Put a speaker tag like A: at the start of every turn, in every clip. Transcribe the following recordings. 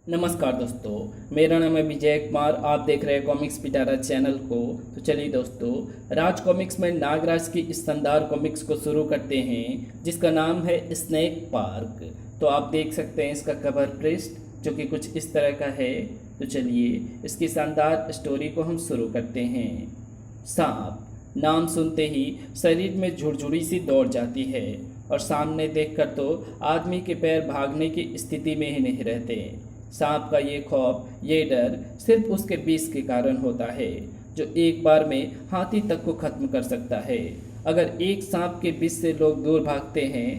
A: नमस्कार दोस्तों, मेरा नाम है विजय कुमार। आप देख रहे हैं कॉमिक्स पिटारा चैनल को। तो चलिए दोस्तों, राज कॉमिक्स में नागराज की इस शानदार कॉमिक्स को शुरू करते हैं, जिसका नाम है स्नेक पार्क। तो आप देख सकते हैं इसका कवर पृष्ठ, जो कि कुछ इस तरह का है। तो चलिए इसकी शानदार स्टोरी को हम शुरू करते हैं। सांप नाम सुनते ही शरीर में झुरझुरी सी दौड़ जाती है, और सामने देखकर तो आदमी के पैर भागने की स्थिति में ही नहीं रहते। सांप का ये खौफ, ये डर सिर्फ उसके विष के कारण होता है, जो एक बार में हाथी तक को खत्म कर सकता है। अगर एक सांप के विष से लोग दूर भागते हैं,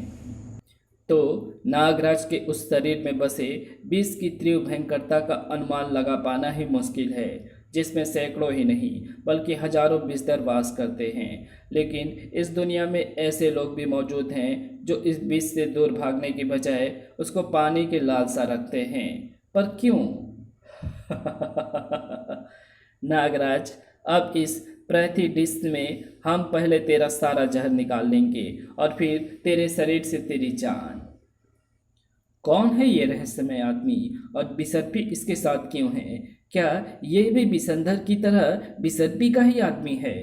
A: तो नागराज के उस शरीर में बसे विष की तीव्र भयंकरता का अनुमान लगा पाना ही मुश्किल है, जिसमें सैकड़ों ही नहीं बल्कि हजारों विषधर वास करते हैं। लेकिन इस दुनिया में ऐसे लोग भी मौजूद हैं जो इस विष से दूर भागने की बजाय उसको पाने की लालसा रखते हैं। पर क्यों? नागराज, अब इस प्रैथी डिश में हम पहले तेरा सारा जहर निकाल लेंगे, और फिर तेरे शरीर से तेरी जान। कौन है ये रहस्यमय आदमी, और बिसर्पी इसके साथ क्यों है? क्या ये भी बिसंधर की तरह बिसर्पी का ही आदमी है?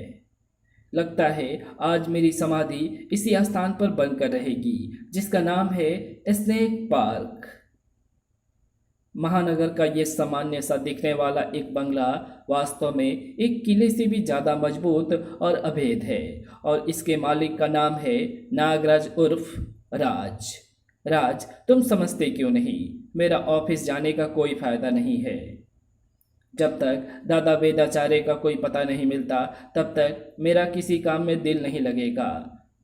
A: लगता है आज मेरी समाधि इसी स्थान पर बनकर रहेगी, जिसका नाम है स्नेक पार्क। महानगर का ये सामान्य सा दिखने वाला एक बंगला वास्तव में एक किले से भी ज़्यादा मजबूत और अभेद है, और इसके मालिक का नाम है नागराज उर्फ राज। राज, तुम समझते क्यों नहीं? मेरा ऑफिस जाने का कोई फायदा नहीं है। जब तक दादा वेदाचार्य का कोई पता नहीं मिलता, तब तक मेरा किसी काम में दिल नहीं लगेगा।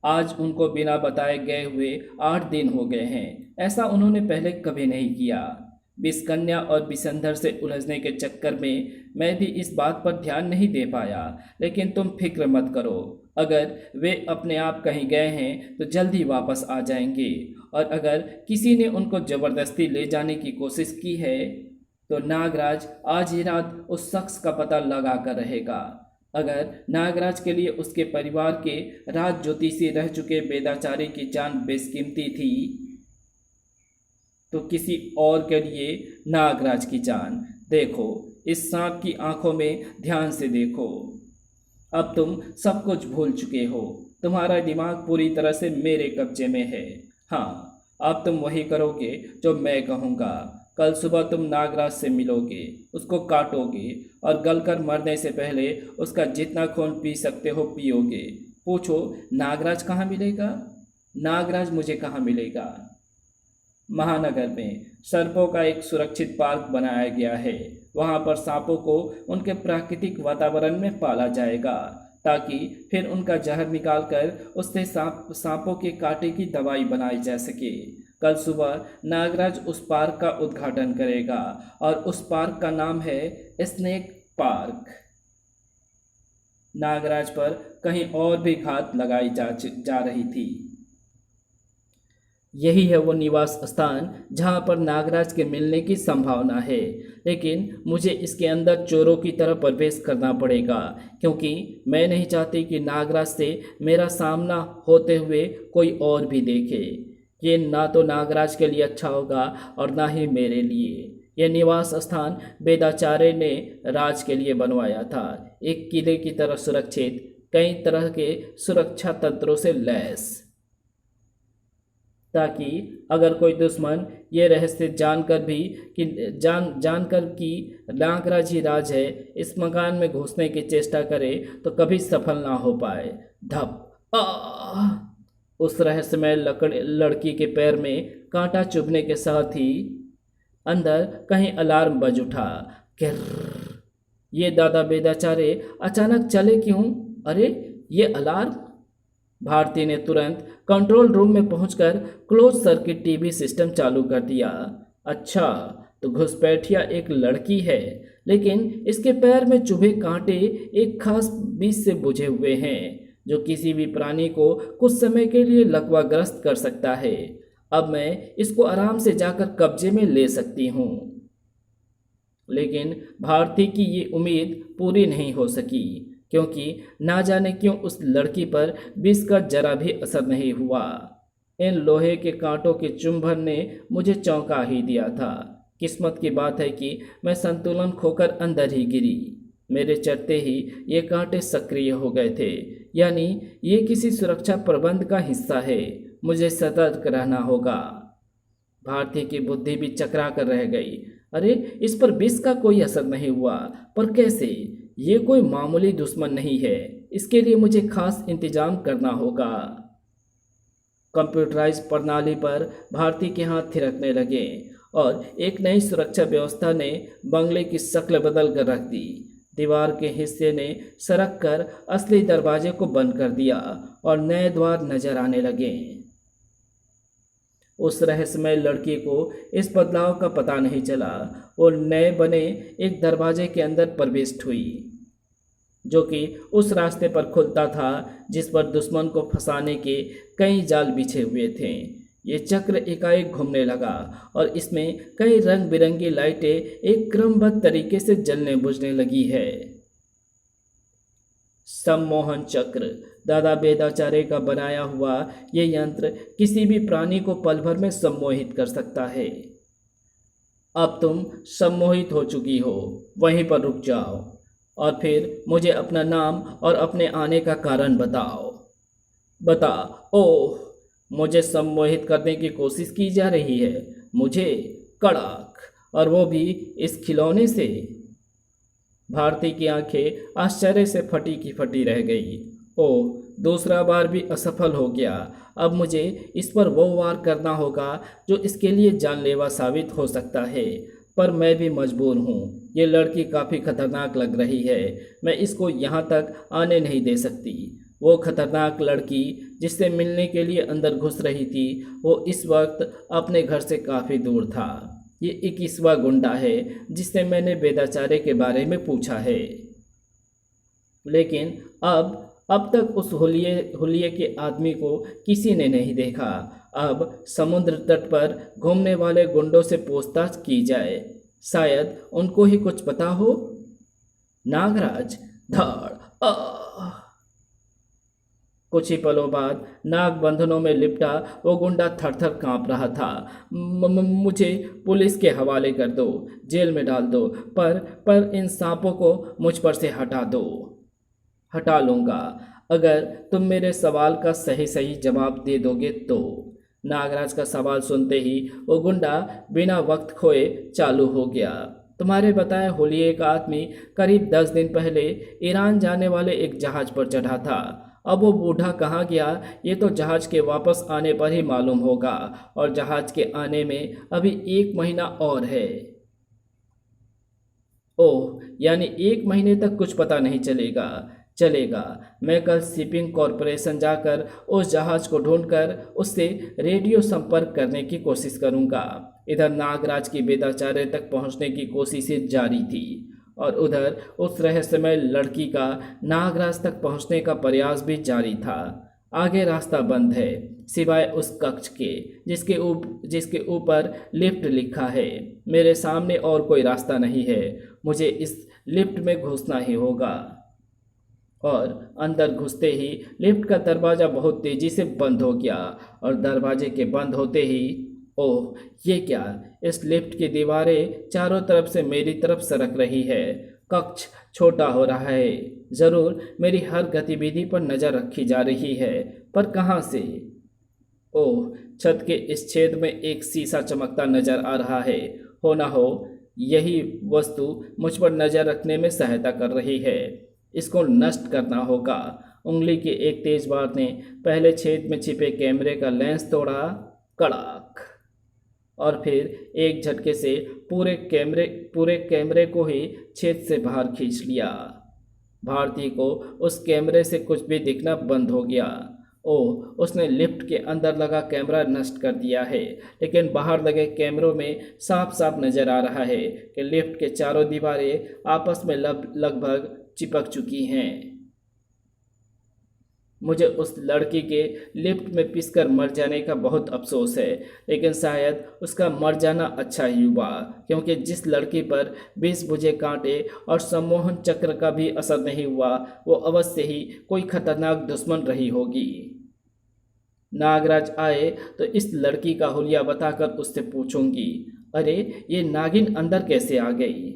A: आज उनको बिना बताए गए हुए 8 दिन हो गए हैं। ऐसा उन्होंने पहले कभी नहीं किया। विषकन्या और विसंधर से उलझने के चक्कर में मैं भी इस बात पर ध्यान नहीं दे पाया। लेकिन तुम फिक्र मत करो, अगर वे अपने आप कहीं गए हैं तो जल्दी वापस आ जाएंगे, और अगर किसी ने उनको ज़बरदस्ती ले जाने की कोशिश की है तो नागराज आज ही रात उस शख्स का पता लगा कर रहेगा। अगर नागराज के लिए उसके परिवार के राज ज्योतिषी रह चुके वेदाचार्य की जान बेशकीमती थी, तो किसी और के लिए नागराज की जान। देखो, इस सांप की आंखों में ध्यान से देखो। अब तुम सब कुछ भूल चुके हो। तुम्हारा दिमाग पूरी तरह से मेरे कब्जे में है। हाँ, अब तुम वही करोगे जो मैं कहूँगा। कल सुबह तुम नागराज से मिलोगे, उसको काटोगे, और गलकर मरने से पहले उसका जितना खून पी सकते हो पियोगे। पूछो, नागराज कहाँ मिलेगा? नागराज मुझे कहाँ मिलेगा? महानगर में सर्पों का एक सुरक्षित पार्क बनाया गया है। वहाँ पर सांपों को उनके प्राकृतिक वातावरण में पाला जाएगा, ताकि फिर उनका जहर निकालकर उससे सांपों के कांटे की दवाई बनाई जा सके। कल सुबह नागराज उस पार्क का उद्घाटन करेगा, और उस पार्क का नाम है स्नेक पार्क। नागराज पर कहीं और भी घात लगाई जा रही थी। यही है वो निवास स्थान जहाँ पर नागराज के मिलने की संभावना है। लेकिन मुझे इसके अंदर चोरों की तरह प्रवेश करना पड़ेगा, क्योंकि मैं नहीं चाहती कि नागराज से मेरा सामना होते हुए कोई और भी देखे। ये ना तो नागराज के लिए अच्छा होगा, और ना ही मेरे लिए। यह निवास स्थान वेदाचार्य ने राज के लिए बनवाया था, एक किले की तरह सुरक्षित, कई तरह के सुरक्षा तंत्रों से लैस, ताकि अगर कोई दुश्मन ये रहस्य जानकर कि नागराज ही राज है, इस मकान में घुसने की चेष्टा करे तो कभी सफल ना हो पाए। धप! उस रहस्यमय लड़की के पैर में कांटा चुभने के साथ ही अंदर कहीं अलार्म बज उठा। किर्र! ये दादा वेदाचार्य अचानक चले क्यों? अरे, ये अलार्म! भारती ने तुरंत कंट्रोल रूम में पहुंचकर क्लोज सर्किट टीवी सिस्टम चालू कर दिया। अच्छा, तो घुसपैठिया एक लड़की है, लेकिन इसके पैर में चुभे कांटे एक खास विष से बुझे हुए हैं, जो किसी भी प्राणी को कुछ समय के लिए लकवाग्रस्त कर सकता है। अब मैं इसको आराम से जाकर कब्जे में ले सकती हूँ। लेकिन भारती की ये उम्मीद पूरी नहीं हो सकी, क्योंकि ना जाने क्यों उस लड़की पर विष का जरा भी असर नहीं हुआ। इन लोहे के कांटों के चुंबन ने मुझे चौंका ही दिया था। किस्मत की बात है कि मैं संतुलन खोकर अंदर ही गिरी। मेरे चढ़ते ही ये कांटे सक्रिय हो गए थे। यानी ये किसी सुरक्षा प्रबंध का हिस्सा है। मुझे सतर्क रहना होगा। भारती की बुद्धि भी चकरा कर रह गई। अरे, इस पर विष का कोई असर नहीं हुआ, पर कैसे? ये कोई मामूली दुश्मन नहीं है। इसके लिए मुझे खास इंतजाम करना होगा। कंप्यूटराइज प्रणाली पर भारती के हाथ थिरकने लगे और एक नई सुरक्षा व्यवस्था ने बंगले की शक्ल बदल कर रख दी। दीवार के हिस्से ने सरक कर असली दरवाजे को बंद कर दिया और नए द्वार नजर आने लगे। उस रहस्यमय लड़की को इस बदलाव का पता नहीं चला और नए बने एक दरवाजे के अंदर प्रविष्ट हुई, जो कि उस रास्ते पर खुलता था जिस पर दुश्मन को फंसाने के कई जाल बिछे हुए थे। ये चक्र एकाएक घूमने लगा और इसमें कई रंग बिरंगी लाइटें एक क्रमबद्ध तरीके से जलने बुझने लगी है। सम्मोहन चक्र, दादा बेदाचारे का बनाया हुआ ये यंत्र किसी भी प्राणी को पल भर में सम्मोहित कर सकता है। अब तुम सम्मोहित हो चुकी हो, वहीं पर रुक जाओ और फिर मुझे अपना नाम और अपने आने का कारण बताओ। बता। ओह, मुझे सम्मोहित करने की कोशिश की जा रही है। मुझे? कड़क, और वो भी इस खिलौने से? भारती की आंखें आश्चर्य से फटी की फटी रह गई। ओह, दूसरा बार भी असफल हो गया। अब मुझे इस पर वो वार करना होगा जो इसके लिए जानलेवा साबित हो सकता है, पर मैं भी मजबूर हूँ। ये लड़की काफ़ी खतरनाक लग रही है। मैं इसको यहाँ तक आने नहीं दे सकती। वो खतरनाक लड़की जिससे मिलने के लिए अंदर घुस रही थी, वो इस वक्त अपने घर से काफ़ी दूर था। ये 21वां गुंडा है जिससे मैंने बेदाचारे के बारे में पूछा है। लेकिन अब तक उस हुलिये के आदमी को किसी ने नहीं देखा। अब समुद्र तट पर घूमने वाले गुंडों से पूछताछ की जाए, शायद उनको ही कुछ पता हो। नागराज, धड़। कुछ ही पलों बाद नाग बंधनों में लिपटा वो गुंडा थर-थर कांप रहा था। मुझे पुलिस के हवाले कर दो, जेल में डाल दो, पर इन सांपों को मुझ पर से हटा दो। हटा लूँगा, अगर तुम मेरे सवाल का सही सही जवाब दे दोगे तो। नागराज का सवाल सुनते ही वो गुंडा बिना वक्त खोए चालू हो गया। तुम्हारे बताए हुलिये का आदमी करीब 10 दिन पहले ईरान जाने वाले एक जहाज पर चढ़ा था। अब वो बूढ़ा कहाँ गया, ये तो जहाज के वापस आने पर ही मालूम होगा, और जहाज के आने में अभी 1 महीना और है। ओह, यानी 1 महीने तक कुछ पता नहीं चलेगा। मैं कल शिपिंग कॉरपोरेशन जाकर उस जहाज को ढूंढकर उससे रेडियो संपर्क करने की कोशिश करूंगा। इधर नागराज की बेदाचारे तक पहुंचने की कोशिशें जारी थी और उधर उस रहस्यमय लड़की का नागराज तक पहुंचने का प्रयास भी जारी था। आगे रास्ता बंद है, सिवाय उस कक्ष के जिसके ऊपर लिफ्ट लिखा है। मेरे सामने और कोई रास्ता नहीं है। मुझे इस लिफ्ट में घुसना ही होगा। और अंदर घुसते ही लिफ्ट का दरवाज़ा बहुत तेज़ी से बंद हो गया और दरवाजे के बंद होते ही, ओह, ये क्या! इस लिफ्ट की दीवारें चारों तरफ से मेरी तरफ सरक रही है। कक्ष छोटा हो रहा है। ज़रूर मेरी हर गतिविधि पर नज़र रखी जा रही है, पर कहाँ से? ओह, छत के इस छेद में एक शीशा चमकता नजर आ रहा है। हो ना हो यही वस्तु मुझ पर नज़र रखने में सहायता कर रही है। इसको नष्ट करना होगा। उंगली के एक तेज वार ने पहले छेद में छिपे कैमरे का लेंस तोड़ा, कड़ाक, और फिर एक झटके से पूरे कैमरे को ही छेद से बाहर खींच लिया। भारती को उस कैमरे से कुछ भी दिखना बंद हो गया। ओह, उसने लिफ्ट के अंदर लगा कैमरा नष्ट कर दिया है, लेकिन बाहर लगे कैमरों में साफ साफ नजर आ रहा है कि लिफ्ट के चारों दीवारें आपस में लगभग चिपक चुकी हैं। मुझे उस लड़की के लिफ्ट में पिसकर मर जाने का बहुत अफसोस है, लेकिन शायद उसका मर जाना अच्छा ही हुआ, क्योंकि जिस लड़की पर 20 बुझे कांटे और सम्मोहन चक्र का भी असर नहीं हुआ, वो अवश्य ही कोई खतरनाक दुश्मन रही होगी। नागराज आए तो इस लड़की का हुलिया बताकर उससे पूछूंगी। अरे ये नागिन अंदर कैसे आ गई?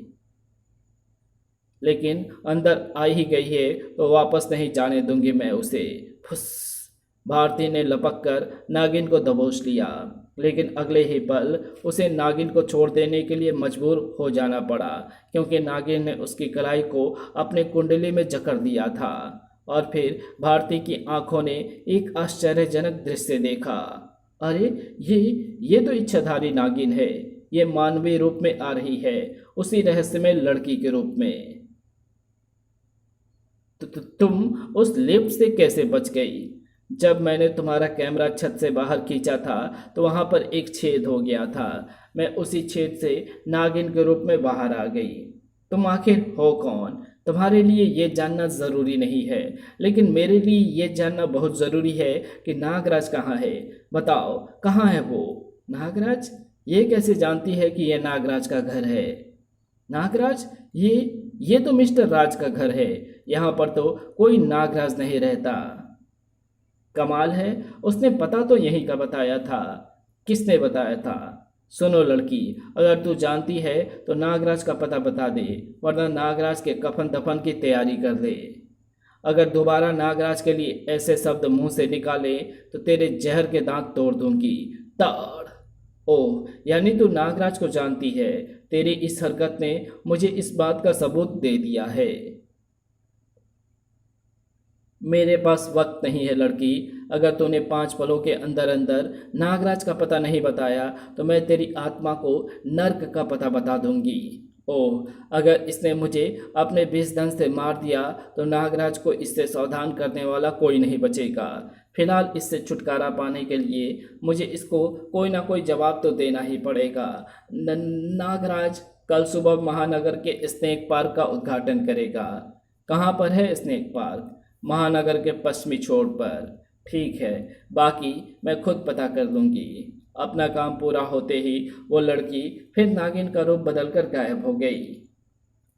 A: लेकिन अंदर आ ही गई है तो वापस नहीं जाने दूंगी मैं उसे। फुस। भारती ने लपक कर नागिन को दबोच लिया, लेकिन अगले ही पल उसे नागिन को छोड़ देने के लिए मजबूर हो जाना पड़ा, क्योंकि नागिन ने उसकी कलाई को अपने कुंडली में जकड़ दिया था। और फिर भारती की आंखों ने एक आश्चर्यजनक दृश्य देखा। अरे ये ये तो इच्छाधारी नागिन है। ये मानवीय रूप में आ रही है, उसी रहस्यमय लड़की के रूप में। तुम उस लिफ्ट से कैसे बच गई? जब मैंने तुम्हारा कैमरा छत से बाहर खींचा था तो वहां पर एक छेद हो गया था। मैं उसी छेद से नागिन के रूप में बाहर आ गई। तुम आखिर हो कौन? तुम्हारे लिए ये जानना ज़रूरी नहीं है, लेकिन मेरे लिए ये जानना बहुत ज़रूरी है कि नागराज कहाँ है। बताओ, कहाँ है वो? नागराज? ये कैसे जानती है कि यह नागराज का घर है? नागराज? ये तो मिस्टर राज का घर है। यहाँ पर तो कोई नागराज नहीं रहता। कमाल है, उसने पता तो यहीं का बताया था। किसने बताया था? सुनो लड़की, अगर तू जानती है तो नागराज का पता बता दे, वरना नागराज के कफन दफन की तैयारी कर ले। अगर दोबारा नागराज के लिए ऐसे शब्द मुंह से निकाले तो तेरे जहर के दांत तोड़ दूंगी। ताड़। ओह, यानी तू नागराज को जानती है। तेरी इस हरकत ने मुझे इस बात का सबूत दे दिया है। मेरे पास वक्त नहीं है लड़की। अगर तूने 5 पलों के अंदर अंदर नागराज का पता नहीं बताया तो मैं तेरी आत्मा को नर्क का पता बता दूंगी। ओह, अगर इसने मुझे अपने विषदंश से मार दिया तो नागराज को इससे सावधान करने वाला कोई नहीं बचेगा। फिलहाल इससे छुटकारा पाने के लिए मुझे इसको कोई ना कोई जवाब तो देना ही पड़ेगा। नागराज कल सुबह महानगर के स्नेक पार्क का उद्घाटन करेगा। कहाँ पर है स्नेक पार्क? महानगर के पश्चिमी छोर पर। ठीक है, बाकी मैं खुद पता कर लूँगी। अपना काम पूरा होते ही वो लड़की फिर नागिन का रूप बदलकर गायब हो गई।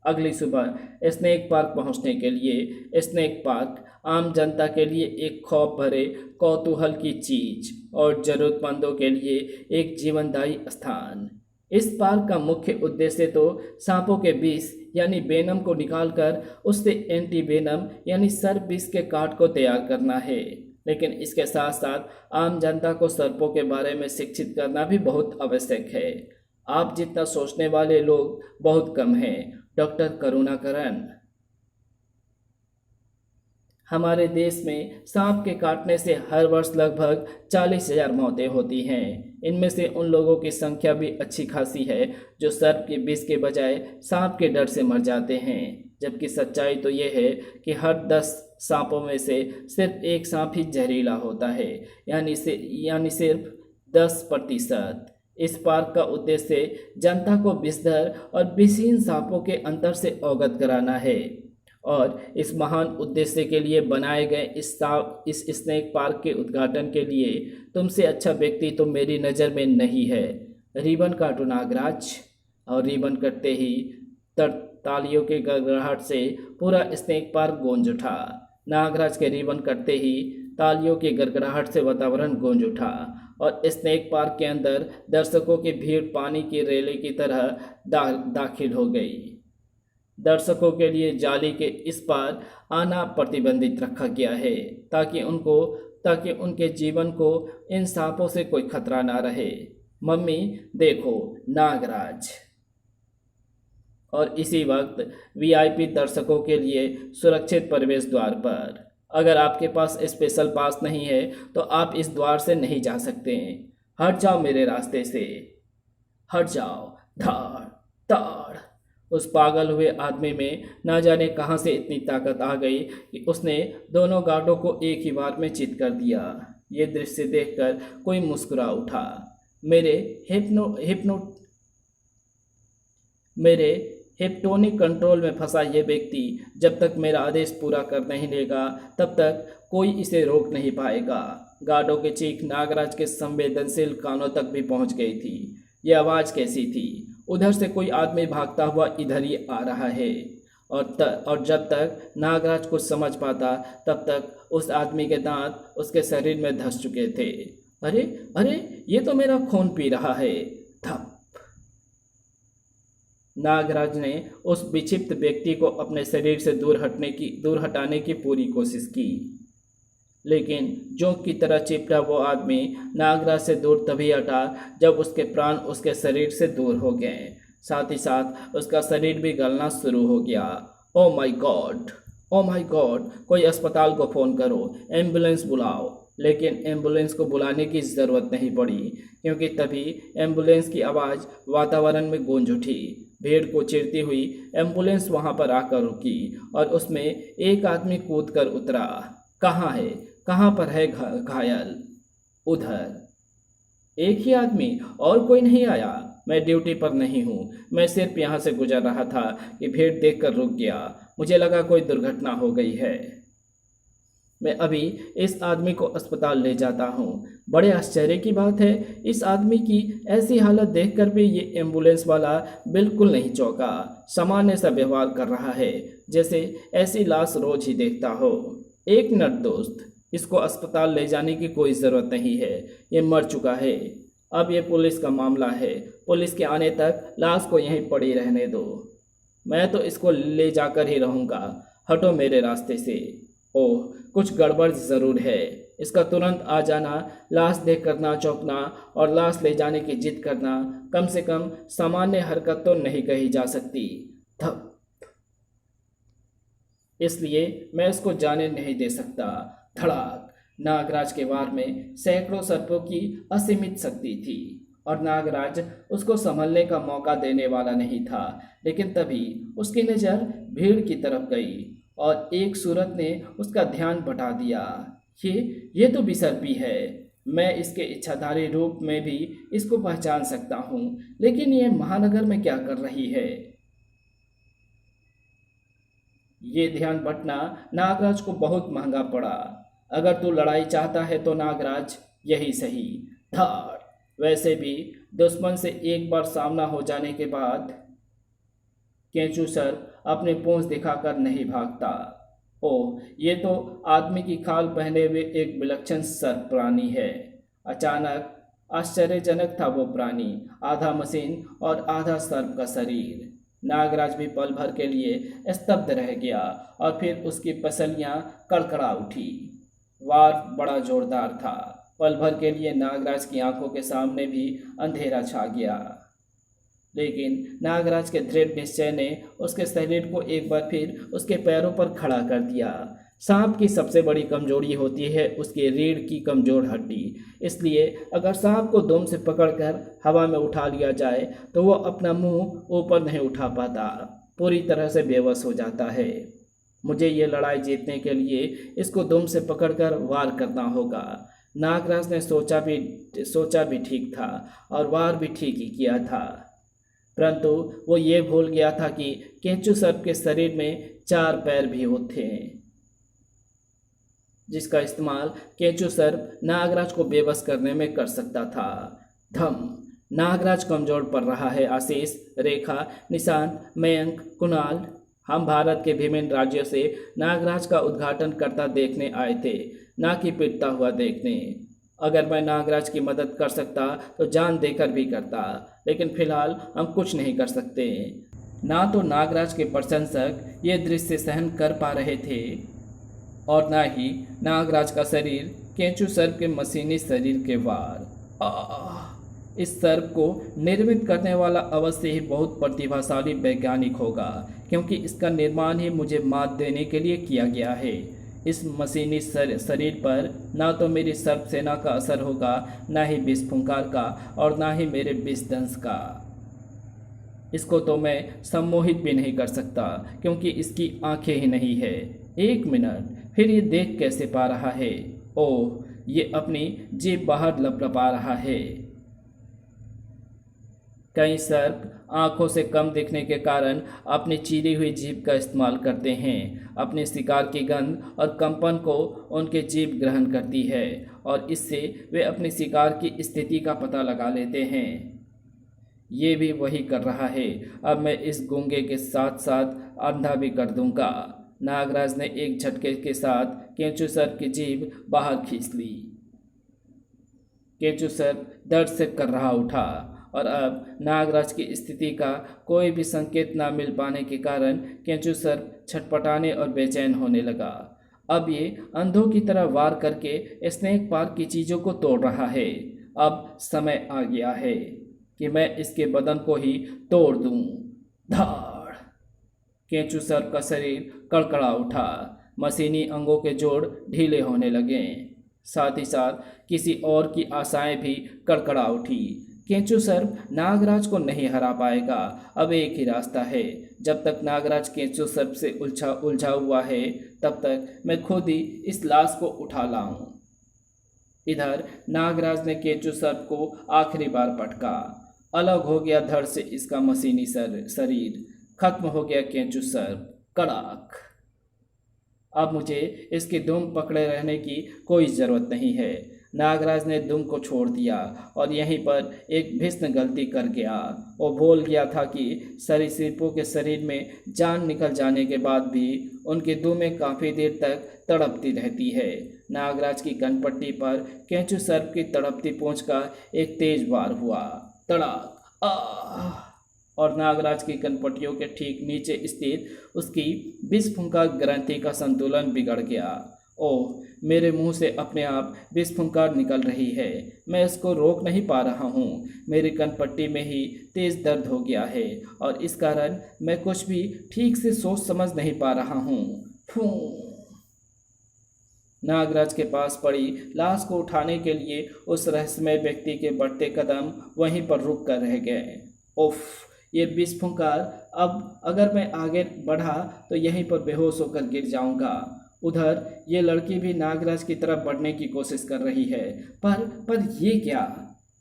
A: अगली सुबह स्नेक पार्क पहुंचने के लिए स्नेक पार्क आम जनता के लिए एक खौफ भरे कौतूहल की चीज और जरूरतमंदों के लिए एक जीवनदायी स्थान। इस पार्क का मुख्य उद्देश्य तो सांपों के विष यानी वेनम को निकालकर उससे एंटी वेनम यानी सर्प विष के काट को तैयार करना है, लेकिन इसके साथ साथ आम जनता को सर्पों के बारे में शिक्षित करना भी बहुत आवश्यक है। आप जितना सोचने वाले लोग बहुत कम हैं, डॉक्टर करुणाकरन। हमारे देश में सांप के काटने से हर वर्ष लगभग 40,000 मौतें होती हैं। इनमें से उन लोगों की संख्या भी अच्छी खासी है जो सर्प के विष के बजाय सांप के डर से मर जाते हैं, जबकि सच्चाई तो ये है कि हर 10 सांपों में से सिर्फ एक सांप ही जहरीला होता है, यानी सिर्फ 10%। इस पार्क का उद्देश्य जनता को विषधर और विषहीन सांपों के अंतर से अवगत कराना है, और इस महान उद्देश्य के लिए बनाए गए इस स्नेक पार्क के उद्घाटन के लिए तुमसे अच्छा व्यक्ति तो मेरी नज़र में नहीं है। रिबन काटो नागराज। और रिबन कटते ही तालियों के गड़गड़ाहट से पूरा स्नेक पार्क गूंज उठा। नागराज के रिबन कटते ही तालियों की गड़गड़ाहट से वातावरण गूंज उठा और स्नेक पार्क के अंदर दर्शकों की भीड़ पानी की रेले की तरह दाखिल हो गई। दर्शकों के लिए जाली के इस पार आना प्रतिबंधित रखा गया है ताकि उनके जीवन को इन सांपों से कोई खतरा ना रहे। मम्मी देखो, नागराज। और इसी वक्त वीआईपी दर्शकों के लिए सुरक्षित प्रवेश द्वार पर। अगर आपके पास स्पेशल पास नहीं है तो आप इस द्वार से नहीं जा सकते। हट जाओ मेरे रास्ते से, हट जाओ। धाड़ धाड़। उस पागल हुए आदमी में ना जाने कहां से इतनी ताकत आ गई कि उसने दोनों गार्डों को एक ही बार में चित कर दिया। ये दृश्य देखकर कोई मुस्कुरा उठा। मेरे हिप्नोटिक कंट्रोल में फंसा ये व्यक्ति जब तक मेरा आदेश पूरा कर नहीं लेगा तब तक कोई इसे रोक नहीं पाएगा। गार्डों की चीख नागराज के संवेदनशील कानों तक भी पहुंच गई थी। यह आवाज़ कैसी थी? उधर से कोई आदमी भागता हुआ इधर ही आ रहा है, और जब तक नागराज कुछ समझ पाता तब तक उस आदमी के दांत उसके शरीर में धंस चुके थे। अरे अरे, ये तो मेरा खून पी रहा है। थप। नागराज ने उस विक्षिप्त व्यक्ति को अपने शरीर से दूर हटाने की पूरी कोशिश की, लेकिन जोंक की तरह चिपटा वो आदमी नागराज से दूर तभी हटा जब उसके प्राण उसके शरीर से दूर हो गए। साथ ही साथ उसका शरीर भी गलना शुरू हो गया। Oh my God, oh my God, कोई अस्पताल को फ़ोन करो, एम्बुलेंस बुलाओ। लेकिन एम्बुलेंस को बुलाने की ज़रूरत नहीं पड़ी, क्योंकि तभी एम्बुलेंस की आवाज़ वातावरण में गूंज उठी। भीड़ को चीरती हुई एम्बुलेंस वहां पर आकर रुकी और उसमें एक आदमी कूद कर उतरा। कहाँ है, कहाँ पर है घायल? उधर। एक ही आदमी, और कोई नहीं आया? मैं ड्यूटी पर नहीं हूँ, मैं सिर्फ यहाँ से गुजर रहा था कि भीड़ देखकर रुक गया। मुझे लगा कोई दुर्घटना हो गई है। मैं अभी इस आदमी को अस्पताल ले जाता हूँ। बड़े आश्चर्य की बात है, इस आदमी की ऐसी हालत देखकर भी ये एम्बुलेंस वाला बिल्कुल नहीं चौंका। सामान्य सा व्यवहार कर रहा है, जैसे ऐसी लाश रोज ही देखता हो। एक मिनट दोस्त, इसको अस्पताल ले जाने की कोई ज़रूरत नहीं है, ये मर चुका है। अब ये पुलिस का मामला है, पुलिस के आने तक लाश को यहीं पड़ी रहने दो। मैं तो इसको ले जाकर ही रहूँगा, हटो मेरे रास्ते से। ओह, कुछ गड़बड़ ज़रूर है। इसका तुरंत आ जाना, लाश देख कर ना चौंकना और लाश ले जाने की जिद करना कम से कम सामान्य हरकत तो नहीं कही जा सकती। धप, इसलिए मैं इसको जाने नहीं दे सकता। धड़ाक। नागराज के वार में सैकड़ों सर्पों की असीमित शक्ति थी और नागराज उसको संभलने का मौका देने वाला नहीं था। लेकिन तभी उसकी नज़र भीड़ की तरफ गई और एक सूरत ने उसका ध्यान बटा दिया। ये तो बिसर्पी है। मैं इसके इच्छाधारी रूप में भी इसको पहचान सकता हूँ, लेकिन ये महानगर में क्या कर रही है? ये ध्यान बटना नागराज को बहुत महंगा पड़ा। अगर तू लड़ाई चाहता है तो नागराज, यही सही। धार। वैसे भी दुश्मन से एक बार सामना हो जाने के बाद केंचू सर अपनी पूंछ दिखाकर नहीं भागता। ओह, ये तो आदमी की खाल पहने हुए एक विलक्षण सर्प प्राणी है। अचानक आश्चर्यजनक था वो प्राणी, आधा मशीन और आधा सर्प का शरीर। नागराज भी पल भर के लिए स्तब्ध रह गया और फिर उसकी पसलियां कड़कड़ा उठी। वार बड़ा जोरदार था। पल भर के लिए नागराज की आंखों के सामने भी अंधेरा छा गया, लेकिन नागराज के दृढ़ निश्चय ने उसके शरीर को एक बार फिर उसके पैरों पर खड़ा कर दिया। सांप की सबसे बड़ी कमजोरी होती है उसकी रीढ़ की कमजोर हड्डी। इसलिए अगर सांप को दुम से पकड़कर हवा में उठा लिया जाए तो वो अपना मुंह ऊपर नहीं उठा पाता, पूरी तरह से बेबस हो जाता है। मुझे ये लड़ाई जीतने के लिए इसको दुम से पकड़कर वार करना होगा। नागराज ने सोचा भी ठीक था और वार भी ठीक ही किया था, परंतु वो ये भूल गया था कि केंचू सर्प के शरीर में 4 पैर भी होते हैं, जिसका इस्तेमाल केंचू सर्प नागराज को बेबस करने में कर सकता था। धम। नागराज कमजोर पड़ रहा है। आशीष, रेखा, निशांत, मयंक, कुणाल, हम भारत के विभिन्न राज्यों से नागराज का उद्घाटन करता देखने आए थे, ना कि पिटता हुआ देखने। अगर मैं नागराज की मदद कर सकता तो जान देकर भी करता, लेकिन फिलहाल हम कुछ नहीं कर सकते। ना तो नागराज के प्रशंसक ये दृश्य सहन कर पा रहे थे और ना ही नागराज का शरीर केंचू सर्प के मशीनी शरीर के वार। इस सर्प को निर्मित करने वाला अवश्य ही बहुत प्रतिभाशाली वैज्ञानिक होगा, क्योंकि इसका निर्माण ही मुझे मात देने के लिए किया गया है। इस मशीनी शरीर पर ना तो मेरी सर्प सेना का असर होगा, ना ही विष फुंकार का और ना ही मेरे विष दंश का। इसको तो मैं सम्मोहित भी नहीं कर सकता, क्योंकि इसकी आंखें ही नहीं है। एक मिनट, फिर ये देख कैसे पा रहा है? ओह, ये अपनी जीभ बाहर लपलपा रहा है। कई सर्प आँखों से कम दिखने के कारण अपनी चीरी हुई जीभ का इस्तेमाल करते हैं। अपने शिकार की गंध और कंपन को उनके जीभ ग्रहण करती है और इससे वे अपने शिकार की स्थिति का पता लगा लेते हैं। ये भी वही कर रहा है। अब मैं इस गूंगे के साथ साथ अंधा भी कर दूंगा। नागराज ने एक झटके के साथ केंचू सर्प की जीभ बाहर खींच ली। केंचू सर्प दर्द से कर रहा उठा और अब नागराज की स्थिति का कोई भी संकेत न मिल पाने के कारण केंचु सर्प छटपटाने और बेचैन होने लगा। अब ये अंधों की तरह वार करके स्नेक पार्क की चीज़ों को तोड़ रहा है। अब समय आ गया है कि मैं इसके बदन को ही तोड़ दूं। धाड़! केंचु सर्प का शरीर कड़कड़ा उठा। मशीनी अंगों के जोड़ ढीले होने लगे। साथ ही साथ किसी और की आशाएं भी कड़कड़ा उठी। केंचु सर्प नागराज को नहीं हरा पाएगा। अब एक ही रास्ता है। जब तक नागराज केंचु सर्प से उलझा हुआ है तब तक मैं खुद ही इस लाश को उठा लाऊं। इधर नागराज ने केंचु सर्प को आखिरी बार पटका। अलग हो गया धड़ से इसका मशीनी शरीर। खत्म हो गया केंचु सर्प। कड़ाक! अब मुझे इसकी दुम पकड़े रहने की कोई ज़रूरत नहीं है। नागराज ने दुम को छोड़ दिया और यहीं पर एक भीषण गलती कर गया। वो भूल गया था कि सरीसृपों के शरीर में जान निकल जाने के बाद भी उनकी दुमें काफ़ी देर तक तड़पती रहती है। नागराज की कनपट्टी पर केंचु सर्प की तड़पती पूंछ का एक तेज वार हुआ। तड़ाक! आह! और नागराज की कनपट्टियों के ठीक नीचे स्थित उसकी विषफुंकार ग्रंथि का संतुलन बिगड़ गया। ओह! मेरे मुंह से अपने आप विषफुंकार निकल रही है। मैं इसको रोक नहीं पा रहा हूँ। मेरी कनपट्टी में ही तेज दर्द हो गया है और इस कारण मैं कुछ भी ठीक से सोच समझ नहीं पा रहा हूँ। फूं! नागराज के पास पड़ी लाश को उठाने के लिए उस रहस्यमय व्यक्ति के बढ़ते कदम वहीं पर रुक कर रह गए। उफ! ये विषफुंकार! अब अगर मैं आगे बढ़ा तो यहीं पर बेहोश होकर गिर जाऊंगा। उधर ये लड़की भी नागराज की तरफ बढ़ने की कोशिश कर रही है। पर ये क्या?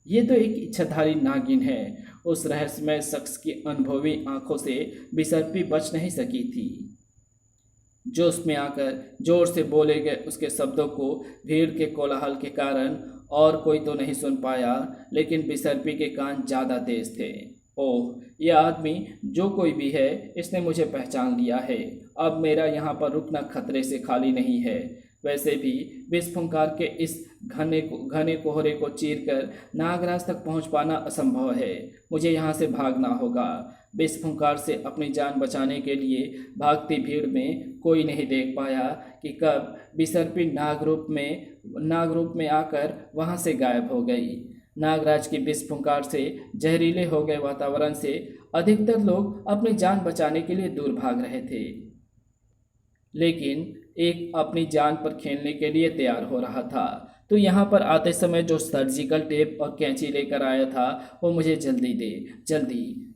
A: ये तो एक इच्छाधारी नागिन है। उस रहस्यमय शख्स की अनुभवी आंखों से बिसर्पी बच नहीं सकी थी। जोश में आकर जोर से बोले गए उसके शब्दों को भीड़ के कोलाहल के कारण और कोई तो नहीं सुन पाया, लेकिन बिसर्पी के कान ज़्यादा तेज थे। ओह! यह आदमी जो कोई भी है, इसने मुझे पहचान लिया है। अब मेरा यहाँ पर रुकना खतरे से खाली नहीं है। वैसे भी विषफुंकार के इस घने कोहरे को चीरकर नागराज तक पहुँच पाना असंभव है। मुझे यहाँ से भागना होगा। विषफुंकार से अपनी जान बचाने के लिए भागती भीड़ में कोई नहीं देख पाया कि कब बिसर्पी नागरूप में आकर वहाँ से गायब हो गई। नागराज की विषफुंकार से जहरीले हो गए वातावरण से अधिकतर लोग अपनी जान बचाने के लिए दूर भाग रहे थे, लेकिन एक अपनी जान पर खेलने के लिए तैयार हो रहा था। तो यहाँ पर आते समय जो सर्जिकल टेप और कैंची लेकर आया था वो मुझे जल्दी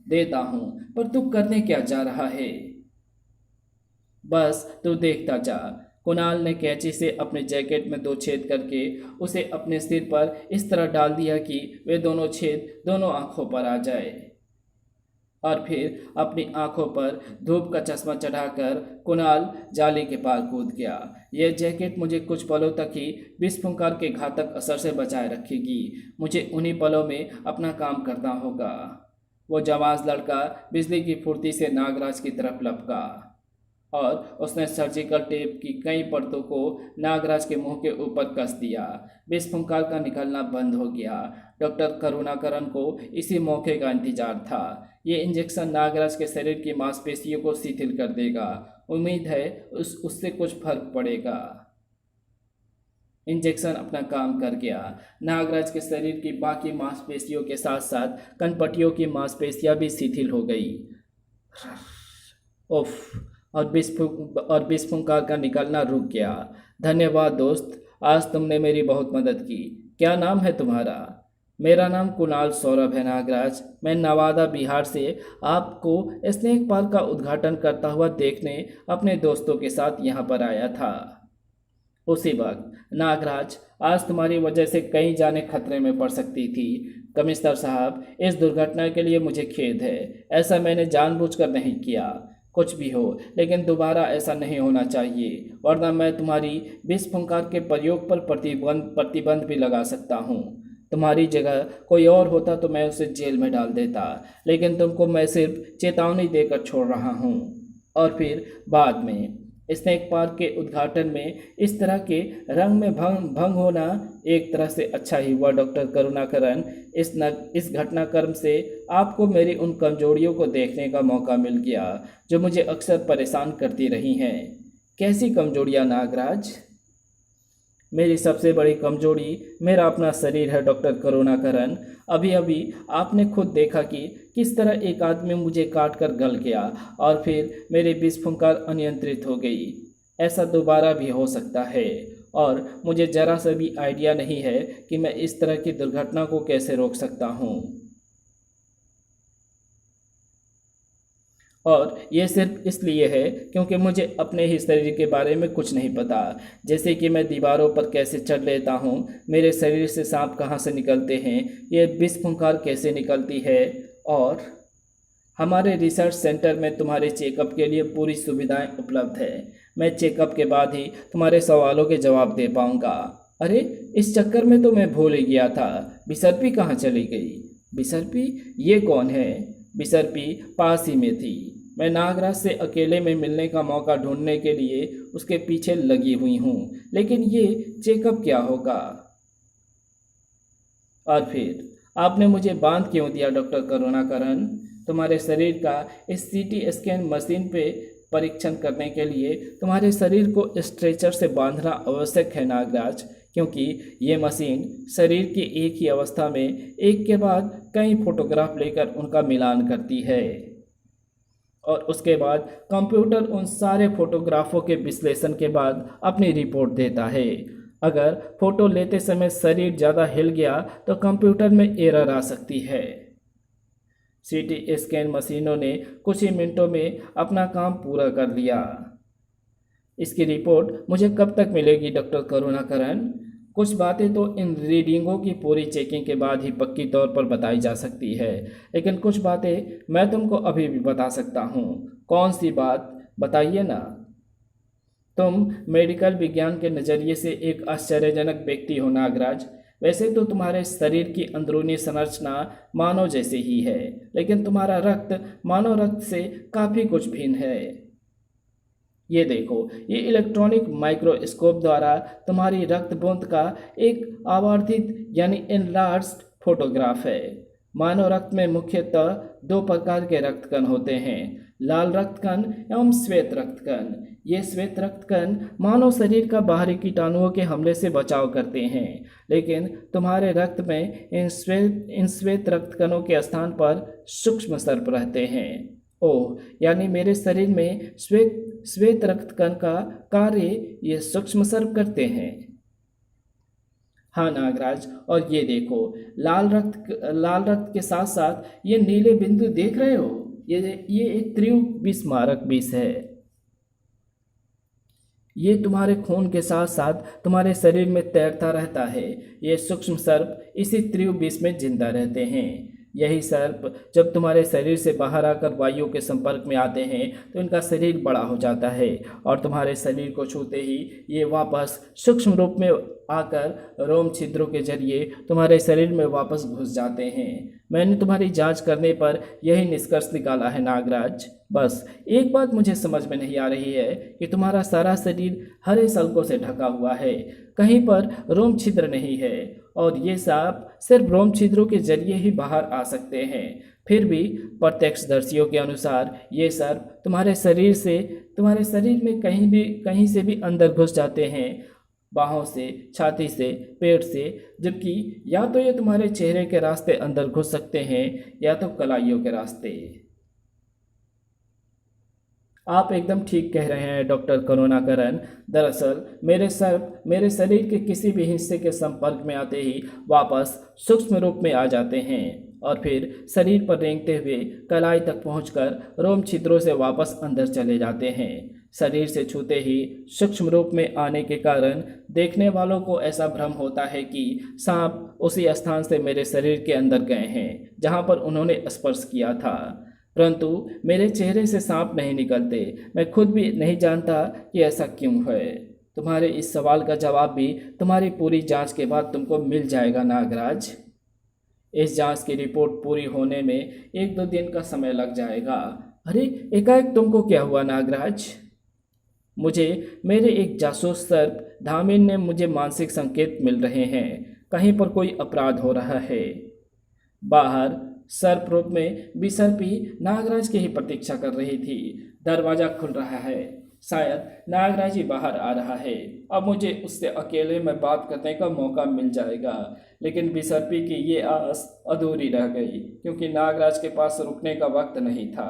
A: देता हूँ। पर तू करने क्या जा रहा है? बस तू देखता जा। कुणाल ने कैंची से अपने जैकेट में 2 छेद करके उसे अपने सिर पर इस तरह डाल दिया कि वे दोनों छेद दोनों आंखों पर आ जाए और फिर अपनी आंखों पर धूप का चश्मा चढ़ाकर कुणाल जाली के पार कूद गया। यह जैकेट मुझे कुछ पलों तक ही विषफुंकार के घातक असर से बचाए रखेगी। मुझे उन्हीं पलों में अपना काम करना होगा। वो जवान लड़का बिजली की फुर्ती से नागराज की तरफ लपका और उसने सर्जिकल टेप की कई परतों को नागराज के मुंह के ऊपर कस दिया। विषफुंकार का निकलना बंद हो गया। डॉक्टर करुणाकरन को इसी मौके का इंतजार था। ये इंजेक्शन नागराज के शरीर की मांसपेशियों को शिथिल कर देगा। उम्मीद है उससे कुछ फर्क पड़ेगा। इंजेक्शन अपना काम कर गया। नागराज के शरीर की बाकी मांसपेशियों के साथ साथ कनपट्टियों की मांसपेशियां भी शिथिल हो गई। उफ! और विषफुंकार का निकलना रुक गया। धन्यवाद दोस्त, आज तुमने मेरी बहुत मदद की। क्या नाम है तुम्हारा? मेरा नाम कुणाल सौरभ है नागराज। मैं नवादा बिहार से आपको स्नेक पार्क का उद्घाटन करता हुआ देखने अपने दोस्तों के साथ यहाँ पर आया था। उसी वक्त नागराज, आज तुम्हारी वजह से कई जानें खतरे में पड़ सकती थी। कमिश्नर साहब, इस दुर्घटना के लिए मुझे खेद है। ऐसा मैंने जानबूझकर नहीं किया। कुछ भी हो, लेकिन दोबारा ऐसा नहीं होना चाहिए, वरना मैं तुम्हारी विषफुंकार के प्रयोग पर प्रतिबंध भी लगा सकता हूँ। तुम्हारी जगह कोई और होता तो मैं उसे जेल में डाल देता, लेकिन तुमको मैं सिर्फ चेतावनी देकर छोड़ रहा हूँ। और फिर बाद में स्नेक पार्क के उद्घाटन में इस तरह के रंग में भंग होना एक तरह से अच्छा ही हुआ डॉक्टर करुणाकरन। इस घटनाक्रम से आपको मेरी उन कमजोरियों को देखने का मौका मिल गया जो मुझे अक्सर परेशान करती रही हैं। कैसी कमजोरियां नागराज? मेरी सबसे बड़ी कमजोरी मेरा अपना शरीर है डॉक्टर करुणाकरन। अभी अभी आपने खुद देखा कि किस तरह एक आदमी मुझे काट कर गल गया और फिर मेरी विस्फुंकार अनियंत्रित हो गई। ऐसा दोबारा भी हो सकता है और मुझे जरा सा भी आइडिया नहीं है कि मैं इस तरह की दुर्घटना को कैसे रोक सकता हूँ। और ये सिर्फ इसलिए है क्योंकि मुझे अपने ही शरीर के बारे में कुछ नहीं पता। जैसे कि मैं दीवारों पर कैसे चढ़ लेता हूँ, मेरे शरीर से सांप कहाँ से निकलते हैं, ये विस्फुंकार कैसे निकलती है। और हमारे रिसर्च सेंटर में तुम्हारे चेकअप के लिए पूरी सुविधाएं उपलब्ध है। मैं चेकअप के बाद ही तुम्हारे सवालों के जवाब दे पाऊँगा। अरे, इस चक्कर में तो मैं भूल ही गया था। बिसर्पी कहाँ चली गई? बिसर्पी? ये कौन है? बिसर्पी पास ही में थी। मैं नागराज से अकेले में मिलने का मौका ढूंढने के लिए उसके पीछे लगी हुई हूँ। लेकिन ये चेकअप क्या होगा? और फिर आपने मुझे बांध क्यों दिया डॉक्टर करुणाकरन? तुम्हारे शरीर का इस सीटी स्कैन मशीन पे परीक्षण करने के लिए तुम्हारे शरीर को स्ट्रेचर से बांधना आवश्यक है नागराज, क्योंकि ये मशीन शरीर की एक ही अवस्था में एक के बाद कई फोटोग्राफ लेकर उनका मिलान करती है और उसके बाद कंप्यूटर उन सारे फोटोग्राफों के विश्लेषण के बाद अपनी रिपोर्ट देता है। अगर फोटो लेते समय शरीर ज़्यादा हिल गया तो कंप्यूटर में एरर आ सकती है। सीटी स्कैन मशीनों ने कुछ ही मिनटों में अपना काम पूरा कर लिया। इसकी रिपोर्ट मुझे कब तक मिलेगी डॉक्टर करुणाकरन? कुछ बातें तो इन रीडिंगों की पूरी चेकिंग के बाद ही पक्की तौर पर बताई जा सकती है, लेकिन कुछ बातें मैं तुमको अभी भी बता सकता हूँ। कौन सी बात? बताइए ना। तुम मेडिकल विज्ञान के नज़रिए से एक आश्चर्यजनक व्यक्ति हो नागराज। वैसे तो तुम्हारे शरीर की अंदरूनी संरचना मानव जैसी ही है, लेकिन तुम्हारा रक्त मानव रक्त से काफ़ी कुछ भिन्न है। ये देखो, ये इलेक्ट्रॉनिक माइक्रोस्कोप द्वारा तुम्हारी रक्त बूंद का एक आवर्धित यानी एनलार्ज्ड फोटोग्राफ है। मानव रक्त में मुख्यतः दो प्रकार के रक्तकण होते हैं, लाल रक्तकण एवं श्वेत रक्तकण। ये श्वेत रक्तकण मानव शरीर का बाहरी कीटाणुओं के हमले से बचाव करते हैं, लेकिन तुम्हारे रक्त में इन श्वेत रक्तकणों के स्थान पर सूक्ष्म सर्प रहते हैं। ओह, यानी मेरे शरीर में श्वेत रक्तकण का कार्य ये सूक्ष्म सर्प करते हैं। हाँ नागराज, और ये देखो, लाल रक्त के साथ साथ ये नीले बिंदु देख रहे हो, ये एक तीव्र विस्मारक विष है। ये तुम्हारे खून के साथ साथ तुम्हारे शरीर में तैरता रहता है। ये सूक्ष्म सर्प इसी तीव्र विष में जिंदा रहते हैं। यही सर्प जब तुम्हारे शरीर से बाहर आकर वायु के संपर्क में आते हैं तो इनका शरीर बड़ा हो जाता है और तुम्हारे शरीर को छूते ही ये वापस सूक्ष्म रूप में आकर रोम छिद्रों के जरिए तुम्हारे शरीर में वापस घुस जाते हैं। मैंने तुम्हारी जांच करने पर यही निष्कर्ष निकाला है नागराज। बस एक बात मुझे समझ में नहीं आ रही है कि तुम्हारा सारा शरीर हरे सल्कों से ढका हुआ है, कहीं पर रोम छिद्र नहीं है और ये सांप सिर्फ रोम छिद्रों के जरिए ही बाहर आ सकते हैं। फिर भी प्रत्यक्षदर्शियों के अनुसार ये सर्प तुम्हारे शरीर में कहीं से भी अंदर घुस जाते हैं, बाहों से, छाती से, पेट से, जबकि या तो ये तुम्हारे चेहरे के रास्ते अंदर घुस सकते हैं या तो कलाइयों के रास्ते। आप एकदम ठीक कह रहे हैं डॉक्टर करुणाकरन। दरअसल मेरे शरीर के किसी भी हिस्से के संपर्क में आते ही वापस सूक्ष्म रूप में आ जाते हैं और फिर शरीर पर रेंगते हुए कलाई तक पहुंचकर रोम छिद्रों से वापस अंदर चले जाते हैं। शरीर से छूते ही सूक्ष्म रूप में आने के कारण देखने वालों को ऐसा भ्रम होता है कि सांप उसी स्थान से मेरे शरीर के अंदर गए हैं जहां पर उन्होंने स्पर्श किया था, परंतु मेरे चेहरे से सांप नहीं निकलते। मैं खुद भी नहीं जानता कि ऐसा क्यों है। तुम्हारे इस सवाल का जवाब भी तुम्हारी पूरी जांच के बाद तुमको मिल जाएगा नागराज। इस जांच की रिपोर्ट पूरी होने में 1-2 दिन का समय लग जाएगा। अरे, एकाएक तुमको क्या हुआ नागराज? मुझे मेरे एक जासूस सर्प धामिन ने मुझे मानसिक संकेत मिल रहे हैं, कहीं पर कोई अपराध हो रहा है। बाहर सर्प रूप में बिसर्पी नागराज की ही प्रतीक्षा कर रही थी। दरवाजा खुल रहा है, शायद नागराज ही बाहर आ रहा है। अब मुझे उससे अकेले में बात करने का मौका मिल जाएगा। लेकिन बिसर्पी की ये आस अधूरी रह गई, क्योंकि नागराज के पास रुकने का वक्त नहीं था।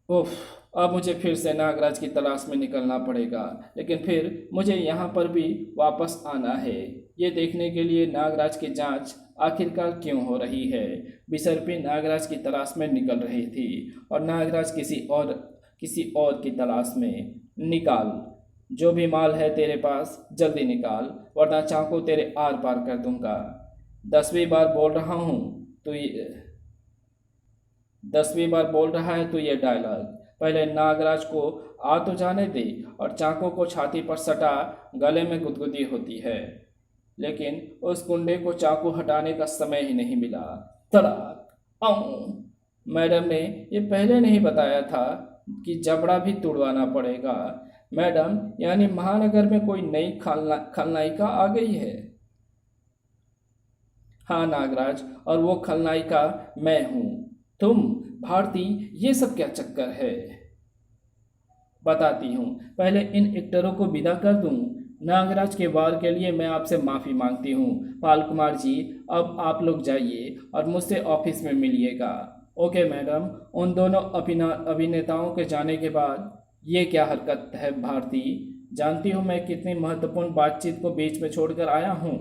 A: उफ, अब मुझे फिर से नागराज की तलाश में निकलना पड़ेगा, लेकिन फिर मुझे यहाँ पर भी वापस आना है, ये देखने के लिए नागराज की जांच आखिरकार क्यों हो रही है। बिसर्पी नागराज की तलाश में निकल रही थी और नागराज किसी और की तलाश में। निकाल, जो भी माल है तेरे पास जल्दी निकाल, वरना चाकू तेरे आर पार कर दूंगा। 10वीं बार बोल रहा हूँ तो ये 10वीं बार बोल रहा है तो ये डायलॉग। पहले नागराज को आ तो जाने दे और चाकू को छाती पर सटा। गले में गुदगुदी होती है, लेकिन उस गुंडे को चाकू हटाने का समय ही नहीं मिला। तड़ाक आऊं। मैडम ने ये पहले नहीं बताया था कि जबड़ा भी तुड़वाना पड़ेगा। मैडम, यानी महानगर में कोई नई खलनायिका आ गई है। हाँ नागराज, और वो खलनायिका मैं हूँ। तुम भारती, ये सब क्या चक्कर है? बताती हूँ, पहले इन एक्टरों को विदा कर दूँ। नागराज के वार के लिए मैं आपसे माफ़ी मांगती हूँ। पाल कुमार जी, अब आप लोग जाइए और मुझसे ऑफिस में मिलिएगा। Okay madam. उन दोनों अभिनेताओं के जाने के बाद ये क्या हरकत है भारती? जानती हूँ मैं कितनी महत्वपूर्ण बातचीत को बीच में छोड़कर आया हूँ।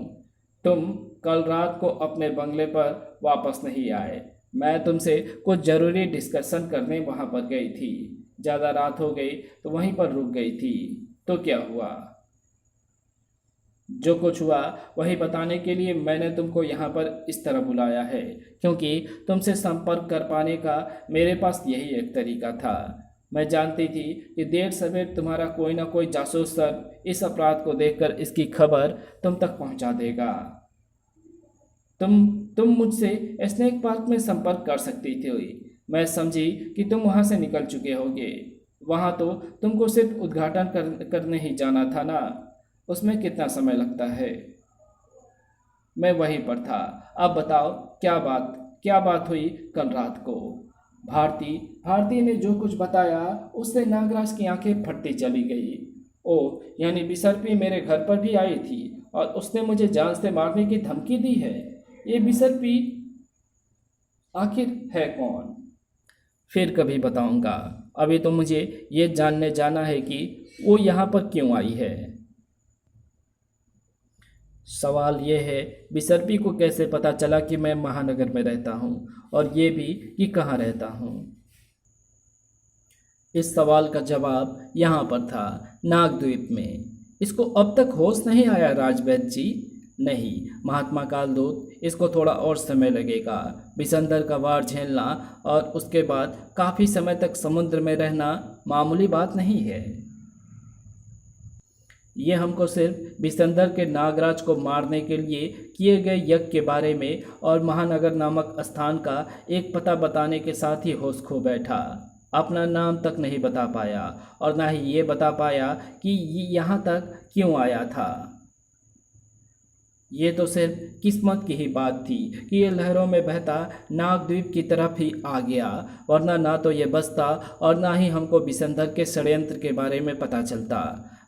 A: तुम कल रात को अपने बंगले पर वापस नहीं आए। मैं तुमसे कुछ ज़रूरी डिस्कशन करने वहाँ पर गई थी। ज़्यादा रात हो गई तो वहीं पर रुक गई थी। तो क्या हुआ? जो कुछ हुआ वही बताने के लिए मैंने तुमको यहाँ पर इस तरह बुलाया है, क्योंकि तुमसे संपर्क कर पाने का मेरे पास यही एक तरीका था। मैं जानती थी कि देर सवेर तुम्हारा कोई ना कोई जासूस सर इस अपराध को देखकर इसकी खबर तुम तक पहुँचा देगा। तुम मुझसे स्नेक पार्क में संपर्क कर सकती थी। मैं समझी कि तुम वहाँ से निकल चुके होगे। वहाँ तो तुमको सिर्फ उद्घाटन करने ही जाना था ना। उसमें कितना समय लगता है? मैं वहीं पर था। अब बताओ क्या बात हुई कल रात को? भारती ने जो कुछ बताया उससे नागराज की आंखें फटती चली गई। ओ, यानी बिसर्पी मेरे घर पर भी आई थी और उसने मुझे जान से मारने की धमकी दी है। ये बिसर्पी आखिर है कौन? फिर कभी बताऊंगा। अभी तो मुझे ये जानने जाना है कि वो यहाँ पर क्यों आई है। सवाल ये है, बिसर्पी को कैसे पता चला कि मैं महानगर में रहता हूँ, और ये भी कि कहाँ रहता हूँ? इस सवाल का जवाब यहाँ पर था, नागद्वीप में। इसको अब तक होश नहीं आया राजवैद्य जी? नहीं महात्मा कालदूत, इसको थोड़ा और समय लगेगा। बिसंदर का वार झेलना और उसके बाद काफ़ी समय तक समुद्र में रहना मामूली बात नहीं है। ये हमको सिर्फ बिसंदर के नागराज को मारने के लिए किए गए यज्ञ के बारे में और महानगर नामक स्थान का एक पता बताने के साथ ही होश खो बैठा। अपना नाम तक नहीं बता पाया और ना ही ये बता पाया कि यहाँ तक क्यों आया था। ये तो सिर्फ किस्मत की ही बात थी कि ये लहरों में बहता नागद्वीप की तरफ ही आ गया, वरना ना तो ये बसता और ना ही हमको बिसंदर के षड्यंत्र के बारे में पता चलता।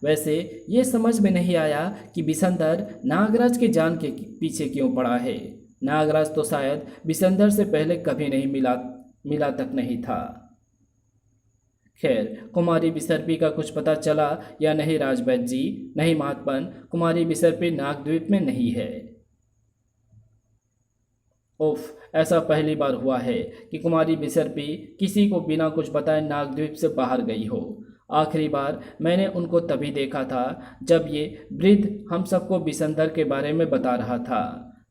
A: वैसे ये समझ में नहीं आया कि बिसंदर नागराज की जान के पीछे क्यों पड़ा है। नागराज तो शायद बिसंदर से पहले कभी नहीं मिला तक नहीं था। खैर, कुमारी बिसर्पी का कुछ पता चला या नहीं राजवैद्य जी? नहीं महात्मन, कुमारी बिसर्पी नागद्वीप में नहीं है। उफ, ऐसा पहली बार हुआ है कि कुमारी बिसर्पी किसी को बिना कुछ बताए नागद्वीप से बाहर गई हो। आखिरी बार मैंने उनको तभी देखा था जब ये वृद्ध हम सबको बिसंदर के बारे में बता रहा था।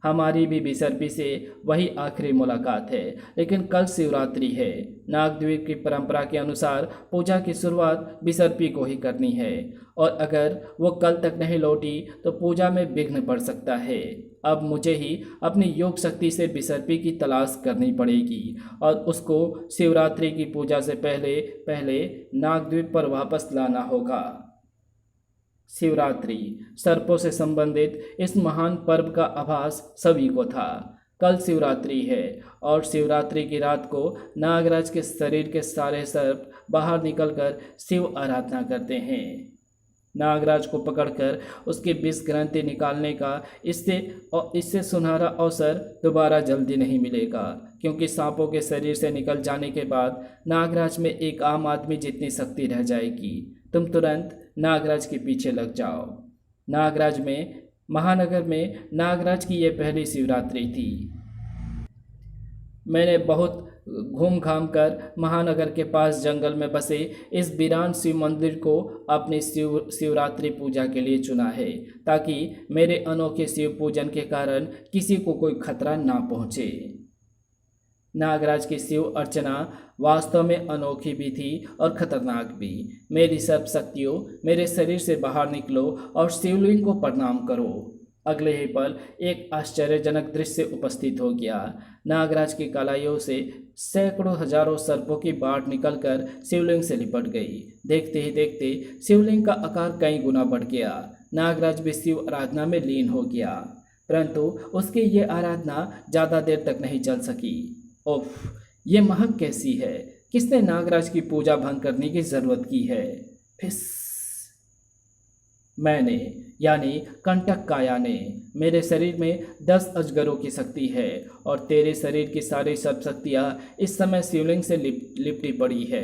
A: हमारी भी बिसर्पी से वही आखिरी मुलाकात है, लेकिन कल शिवरात्रि है। नागद्वीप की परंपरा के अनुसार पूजा की शुरुआत बिसर्पी को ही करनी है, और अगर वो कल तक नहीं लौटी तो पूजा में विघ्न पड़ सकता है। अब मुझे ही अपनी योग शक्ति से बिसर्पी की तलाश करनी पड़ेगी और उसको शिवरात्रि की पूजा से पहले पहले नागद्वीप पर वापस लाना होगा। शिवरात्रि सर्पों से संबंधित इस महान पर्व का आभास सभी को था। कल शिवरात्रि है और शिवरात्रि की रात को नागराज के शरीर के सारे सर्प बाहर निकलकर शिव आराधना करते हैं। नागराज को पकड़कर उसकी विष ग्रंथि निकालने का इससे सुनहरा अवसर दोबारा जल्दी नहीं मिलेगा, क्योंकि सांपों के शरीर से निकल जाने के बाद नागराज में एक आम आदमी जितनी शक्ति रह जाएगी। तुम तुरंत नागराज के पीछे लग जाओ। नागराज में महानगर में नागराज की यह पहली शिवरात्रि थी। मैंने बहुत घूम घाम कर महानगर के पास जंगल में बसे इस वीरान शिव मंदिर को अपनी शिवरात्रि पूजा के लिए चुना है, ताकि मेरे अनोखे शिव पूजन के कारण किसी को कोई खतरा ना पहुँचे। नागराज की शिव अर्चना वास्तव में अनोखी भी थी और खतरनाक भी। मेरी सब शक्तियों मेरे शरीर से बाहर निकलो और शिवलिंग को प्रणाम करो। अगले ही पल एक आश्चर्यजनक दृश्य उपस्थित हो गया। नागराज की कलाइयों से सैकड़ों हजारों सर्पों की बाढ़ निकलकर शिवलिंग से लिपट गई। देखते ही देखते शिवलिंग का आकार कई गुना बढ़ गया। नागराज भी शिव आराधना में लीन हो गया, परंतु उसकी ये आराधना ज़्यादा देर तक नहीं चल सकी। उफ, ये महक कैसी है? किसने नागराज की पूजा भंग करने की जरूरत की है? फिस, मैंने यानी कंटक काया ने। मेरे शरीर में 10 अजगरों की शक्ति है और तेरे शरीर की सारी सब शक्तियाँ इस समय शिवलिंग से लिपटी पड़ी है।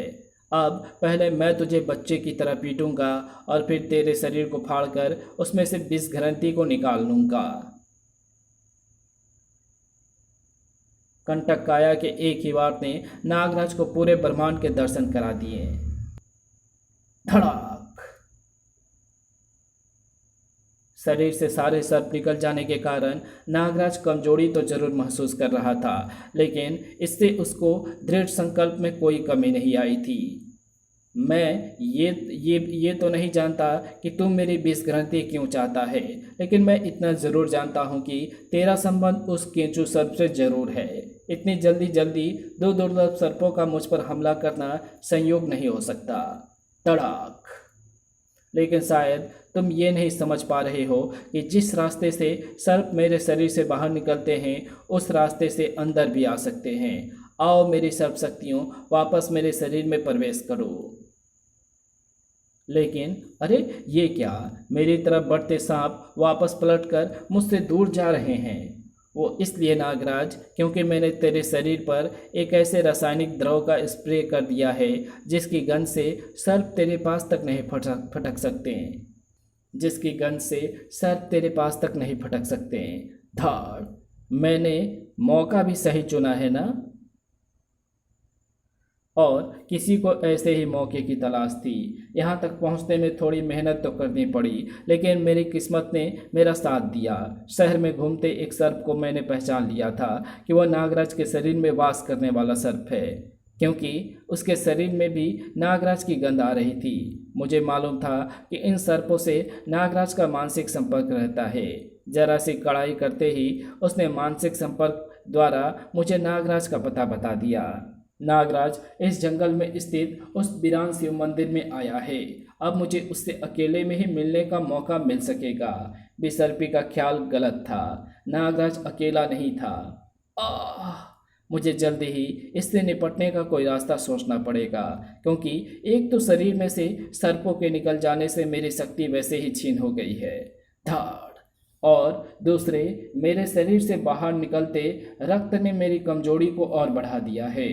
A: अब पहले मैं तुझे बच्चे की तरह पीटूंगा और फिर तेरे शरीर को फाड़कर उसमें से विष ग्रंथि को निकाल लूंगा। कंटक काया के एक ही वार ने नागराज को पूरे ब्रह्मांड के दर्शन करा दिए। धड़ाक! शरीर से सारे सर्प निकल जाने के कारण नागराज कमजोरी तो जरूर महसूस कर रहा था, लेकिन इससे उसको दृढ़ संकल्प में कोई कमी नहीं आई थी। मैं ये तो नहीं जानता कि तुम मेरी विष ग्रंथि क्यों चाहता है, लेकिन मैं इतना ज़रूर जानता हूँ कि तेरा संबंध उस केंचु सर्प से जरूर है। इतनी जल्दी दो दुर्लभ सर्पों का मुझ पर हमला करना संयोग नहीं हो सकता। तड़ाक! लेकिन शायद तुम ये नहीं समझ पा रहे हो कि जिस रास्ते से सर्प मेरे शरीर से बाहर निकलते हैं उस रास्ते से अंदर भी आ सकते हैं। आओ, मेरी सर्प शक्तियों वापस मेरे शरीर में प्रवेश करो। लेकिन अरे ये क्या? मेरी तरफ बढ़ते सांप वापस पलटकर मुझसे दूर जा रहे हैं। वो इसलिए नागराज क्योंकि मैंने तेरे शरीर पर एक ऐसे रासायनिक द्रव का स्प्रे कर दिया है जिसकी गंध से सर्प तेरे पास तक नहीं फटक सकते हैं। जिसकी गंध से सर्प तेरे पास तक नहीं फटक सकते हैं। धाड़! मैंने मौका भी सही चुना है ना? और किसी को ऐसे ही मौके की तलाश थी। यहाँ तक पहुँचने में थोड़ी मेहनत तो करनी पड़ी, लेकिन मेरी किस्मत ने मेरा साथ दिया। शहर में घूमते एक सर्प को मैंने पहचान लिया था कि वह नागराज के शरीर में वास करने वाला सर्प है, क्योंकि उसके शरीर में भी नागराज की गंध आ रही थी। मुझे मालूम था कि इन सर्पों से नागराज का मानसिक संपर्क रहता है। जरा सी कड़ाई करते ही उसने मानसिक संपर्क द्वारा मुझे नागराज का पता बता दिया। नागराज इस जंगल में स्थित उस वीरान शिव मंदिर में आया है। अब मुझे उससे अकेले में ही मिलने का मौका मिल सकेगा। बिसर्पी का ख्याल गलत था। नागराज अकेला नहीं था। मुझे जल्दी ही इससे निपटने का कोई रास्ता सोचना पड़ेगा, क्योंकि एक तो शरीर में से सर्पों के निकल जाने से मेरी शक्ति वैसे ही छीन हो गई है। धाड़! और दूसरे, मेरे शरीर से बाहर निकलते रक्त ने मेरी कमजोरी को और बढ़ा दिया है।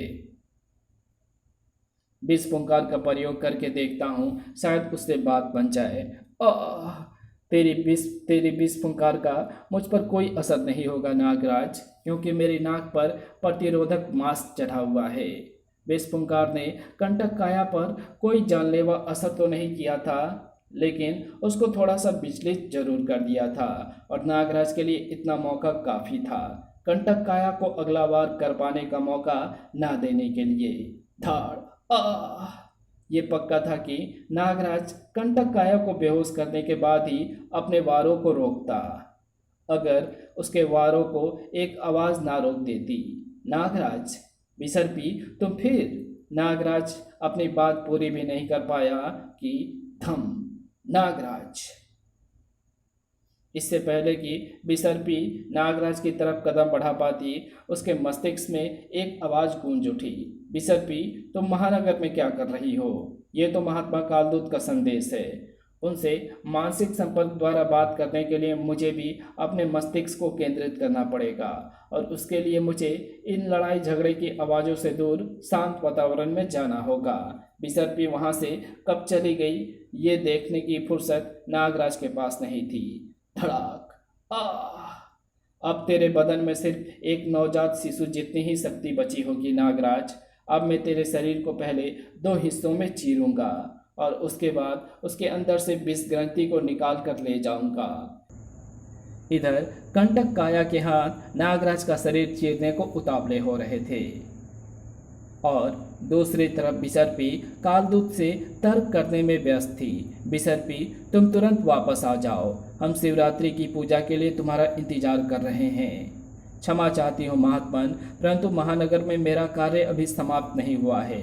A: विष फुंकार का प्रयोग करके देखता हूँ, शायद उससे बात बन जाए। तेरी विष फुंकार का मुझ पर कोई असर नहीं होगा नागराज, क्योंकि मेरी नाक पर प्रतिरोधक मास्क चढ़ा हुआ है। विष फुंकार ने कंटक काया पर कोई जानलेवा असर तो नहीं किया था, लेकिन उसको थोड़ा सा विचलित जरूर कर दिया था और नागराज के लिए इतना मौका काफ़ी था कंटक काया को अगला बार कर पाने का मौका ना देने के लिए। धाड़ आ ये पक्का था कि नागराज कंटक काया को बेहोश करने के बाद ही अपने वारों को रोकता, अगर उसके वारों को एक आवाज़ ना रोक देती। नागराज बिसर्पी तुम फिर। नागराज अपनी बात पूरी भी नहीं कर पाया कि थम। नागराज। इससे पहले कि बिसर्पी नागराज की तरफ कदम बढ़ा पाती, उसके मस्तिष्क में एक आवाज़ गूंज उठी। बिसर्पी तुम महानगर में क्या कर रही हो? ये तो महात्मा कालदूत का संदेश है। उनसे मानसिक संपर्क द्वारा बात करने के लिए मुझे भी अपने मस्तिष्क को केंद्रित करना पड़ेगा और उसके लिए मुझे इन लड़ाई झगड़े की आवाज़ों से दूर शांत वातावरण में जाना होगा। बिसर्पी वहाँ से कब चली गई ये देखने की फुर्सत नागराज के पास नहीं थी। धड़ाक। अब तेरे बदन में सिर्फ एक नवजात शिशु जितनी ही शक्ति बची होगी नागराज। अब मैं तेरे शरीर को पहले 2 हिस्सों में चीरूंगा और उसके बाद उसके अंदर से विष ग्रंथि को निकाल कर ले जाऊंगा। इधर कंटक काया के हाथ नागराज का शरीर चीरने को उतावले हो रहे थे और दूसरी तरफ बिसर्पी कालदूत से तर्क करने में व्यस्त थी। बिसर्पी तुम तुरंत वापस आ जाओ, हम शिवरात्रि की पूजा के लिए तुम्हारा इंतजार कर रहे हैं। क्षमा चाहती हूँ महात्मन, परंतु महानगर में मेरा कार्य अभी समाप्त नहीं हुआ है।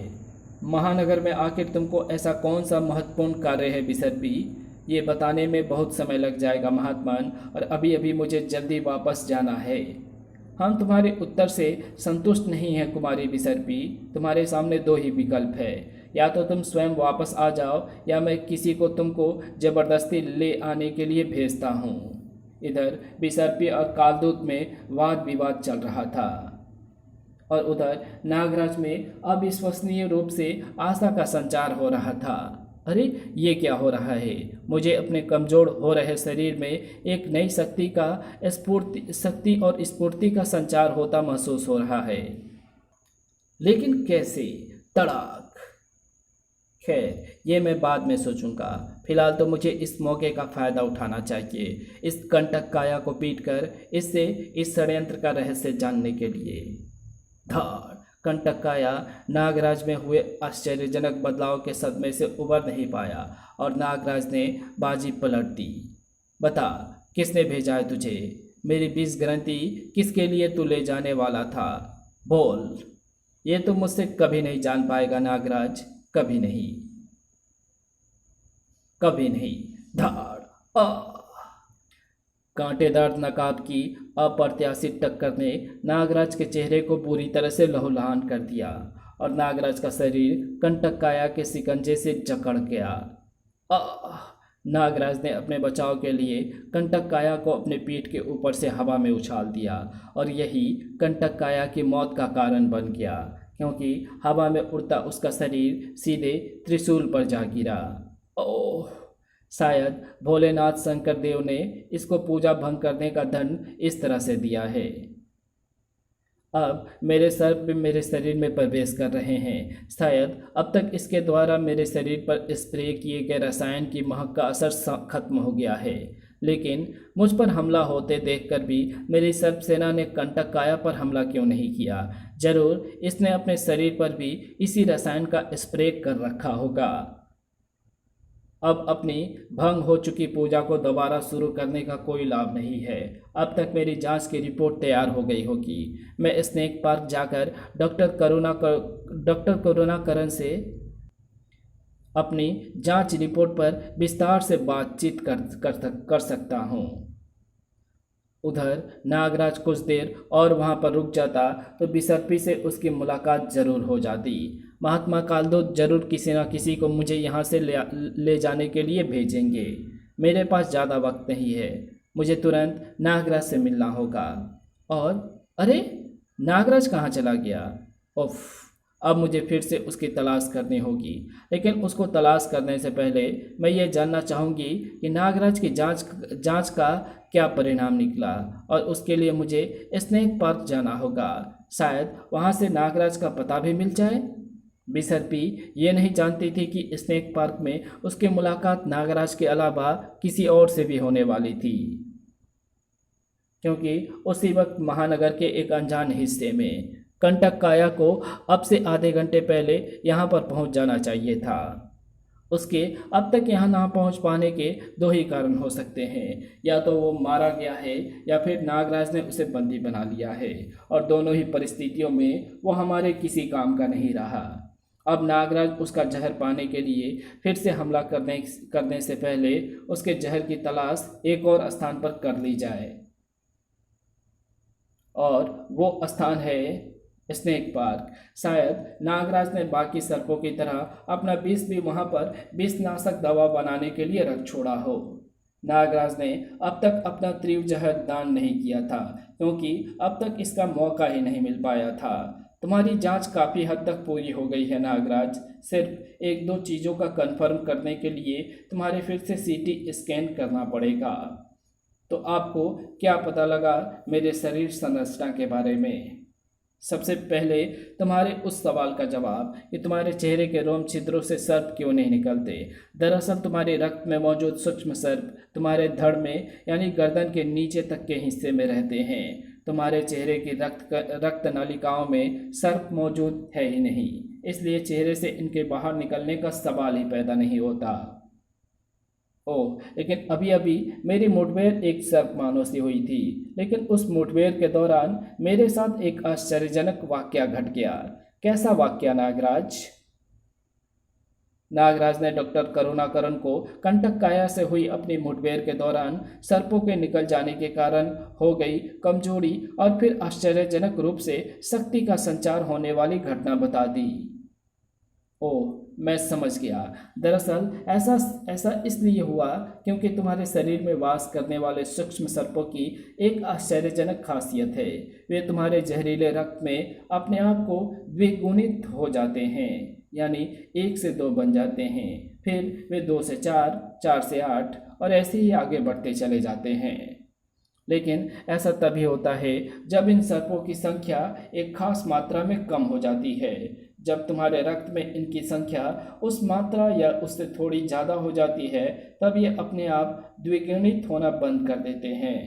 A: महानगर में आखिर तुमको ऐसा कौन सा महत्वपूर्ण कार्य है बिसर्पी? ये बताने में बहुत समय लग जाएगा महात्मन, और अभी अभी मुझे जल्दी वापस जाना है। हम तुम्हारे उत्तर से संतुष्ट नहीं हैं कुमारी बिसर्पी। तुम्हारे सामने 2 ही विकल्प है, या तो तुम स्वयं वापस आ जाओ या मैं किसी को तुमको ज़बरदस्ती ले आने के लिए भेजता हूँ। इधर बिसर्पी और कालदूत में वाद विवाद चल रहा था और उधर नागराज में अविश्वसनीय रूप से आशा का संचार हो रहा था। अरे ये क्या हो रहा है? मुझे अपने कमज़ोर हो रहे शरीर में एक नई शक्ति और स्फूर्ति का संचार होता महसूस हो रहा है, लेकिन कैसे? तड़ाक। खैर ये मैं बाद में सोचूंगा, फिलहाल तो मुझे इस मौके का फ़ायदा उठाना चाहिए, इस कंटक काया को पीटकर इससे इस षड्यंत्र का रहस्य जानने के लिए। धार। कंटक काया नागराज में हुए आश्चर्यजनक बदलाव के सदमे से उबर नहीं पाया और नागराज ने बाजी पलट दी। बता, किसने भेजा है तुझे? मेरी विष ग्रंथि किसके लिए तू ले जाने वाला था? बोल। ये तो मुझसे कभी नहीं जान पाएगा नागराज, कभी नहीं, कभी नहीं। धाड़। कांटेदार नकाब की अप्रत्याशित टक्कर ने नागराज के चेहरे को बुरी तरह से लहूलुहान कर दिया और नागराज का शरीर कंटक काया के शिकंजे से जकड़ गया। नागराज ने अपने बचाव के लिए कंटक काया को अपने पीठ के ऊपर से हवा में उछाल दिया और यही कंटक काया की मौत का कारण बन गया, क्योंकि हवा में उड़ता उसका शरीर सीधे त्रिशूल पर जा गिरा। ओह, शायद भोलेनाथ शंकर देव ने इसको पूजा भंग करने का दंड इस तरह से दिया है। अब मेरे सर पे मेरे शरीर में प्रवेश कर रहे हैं। शायद अब तक इसके द्वारा मेरे शरीर पर स्प्रे किए गए रसायन की महक का असर खत्म हो गया है, लेकिन मुझ पर हमला होते देखकर भी मेरी सर्प सेना ने कंटक काया पर हमला क्यों नहीं किया? जरूर इसने अपने शरीर पर भी इसी रसायन का स्प्रे कर रखा होगा। अब अपनी भंग हो चुकी पूजा को दोबारा शुरू करने का कोई लाभ नहीं है। अब तक मेरी जांच की रिपोर्ट तैयार हो गई होगी। मैं स्नेक पार्क जाकर डॉक्टर करुणाकरण से अपनी जांच रिपोर्ट पर विस्तार से बातचीत कर सकता हूँ। उधर नागराज कुछ देर और वहाँ पर रुक जाता तो बिसर्पी से उसकी मुलाकात जरूर हो जाती। महात्मा कालदूत जरूर किसी न किसी को मुझे यहाँ से ले जाने के लिए भेजेंगे। मेरे पास ज़्यादा वक्त नहीं है, मुझे तुरंत नागराज से मिलना होगा। और अरे, नागराज कहाँ चला गया? उफ, अब मुझे फिर से उसकी तलाश करनी होगी, लेकिन उसको तलाश करने से पहले मैं ये जानना चाहूँगी कि नागराज की जांच का क्या परिणाम निकला, और उसके लिए मुझे स्नेक पार्क जाना होगा। शायद वहाँ से नागराज का पता भी मिल जाए। बेसरपी ये नहीं जानती थी कि स्नेक पार्क में उसकी मुलाकात नागराज के अलावा किसी और से भी होने वाली थी, क्योंकि उसी वक्त महानगर के एक अनजान हिस्से में कंटक काया को अब से आधे घंटे पहले यहाँ पर पहुँच जाना चाहिए था। उसके अब तक यहाँ ना पहुँच पाने के दो ही कारण हो सकते हैं, या तो वो मारा गया है या फिर नागराज ने उसे बंदी बना लिया है, और दोनों ही परिस्थितियों में वो हमारे किसी काम का नहीं रहा। अब नागराज उसका जहर पाने के लिए फिर से हमला करने से पहले उसके जहर की तलाश एक और स्थान पर कर ली जाए, और वो स्थान है स्नेक पार्क। शायद नागराज ने बाकी सर्पों की तरह अपना विष भी वहाँ पर विषनाशक दवा बनाने के लिए रख छोड़ा हो। नागराज ने अब तक अपना तीव्र जहर दान नहीं किया था, क्योंकि अब तक इसका मौका ही नहीं मिल पाया था। तुम्हारी जांच काफ़ी हद तक पूरी हो गई है नागराज, सिर्फ एक दो चीज़ों का कंफर्म करने के लिए तुम्हारे फिर से सीटी स्कैन करना पड़ेगा। तो आपको क्या पता लगा मेरे शरीर संरचना के बारे में? सबसे पहले तुम्हारे उस सवाल का जवाब कि तुम्हारे चेहरे के रोम छिद्रों से सर्प क्यों नहीं निकलते। दरअसल तुम्हारे रक्त में मौजूद सूक्ष्म सर्प तुम्हारे धड़ में यानी गर्दन के नीचे तक के हिस्से में रहते हैं। तुम्हारे चेहरे की रक्त नलिकाओं में सर्प मौजूद है ही नहीं, इसलिए चेहरे से इनके बाहर निकलने का सवाल ही पैदा नहीं होता। ओह, लेकिन अभी अभी मेरी मुठभेड़ एक सर्प मानव से हुई थी, लेकिन उस मुठभेड़ के दौरान मेरे साथ एक आश्चर्यजनक वाकया घट गया। कैसा वाकया नागराज? नागराज ने डॉक्टर करुणाकरन को कंटक काया से हुई अपनी मुठभेड़ के दौरान सर्पों के निकल जाने के कारण हो गई कमजोरी और फिर आश्चर्यजनक रूप से शक्ति का संचार होने वाली घटना बता दी। ओह, मैं समझ गया। दरअसल ऐसा इसलिए हुआ क्योंकि तुम्हारे शरीर में वास करने वाले सूक्ष्म सर्पों की एक आश्चर्यजनक खासियत है। वे तुम्हारे जहरीले रक्त में अपने आप को द्विगुणित हो जाते हैं, यानी 1 से 2 बन जाते हैं, फिर वे 2 से 4, 4 से 8 और ऐसे ही आगे बढ़ते चले जाते हैं। लेकिन ऐसा तभी होता है जब इन सर्पों की संख्या एक खास मात्रा में कम हो जाती है। जब तुम्हारे रक्त में इनकी संख्या उस मात्रा या उससे थोड़ी ज़्यादा हो जाती है, तब ये अपने आप द्विगुणित होना बंद कर देते हैं।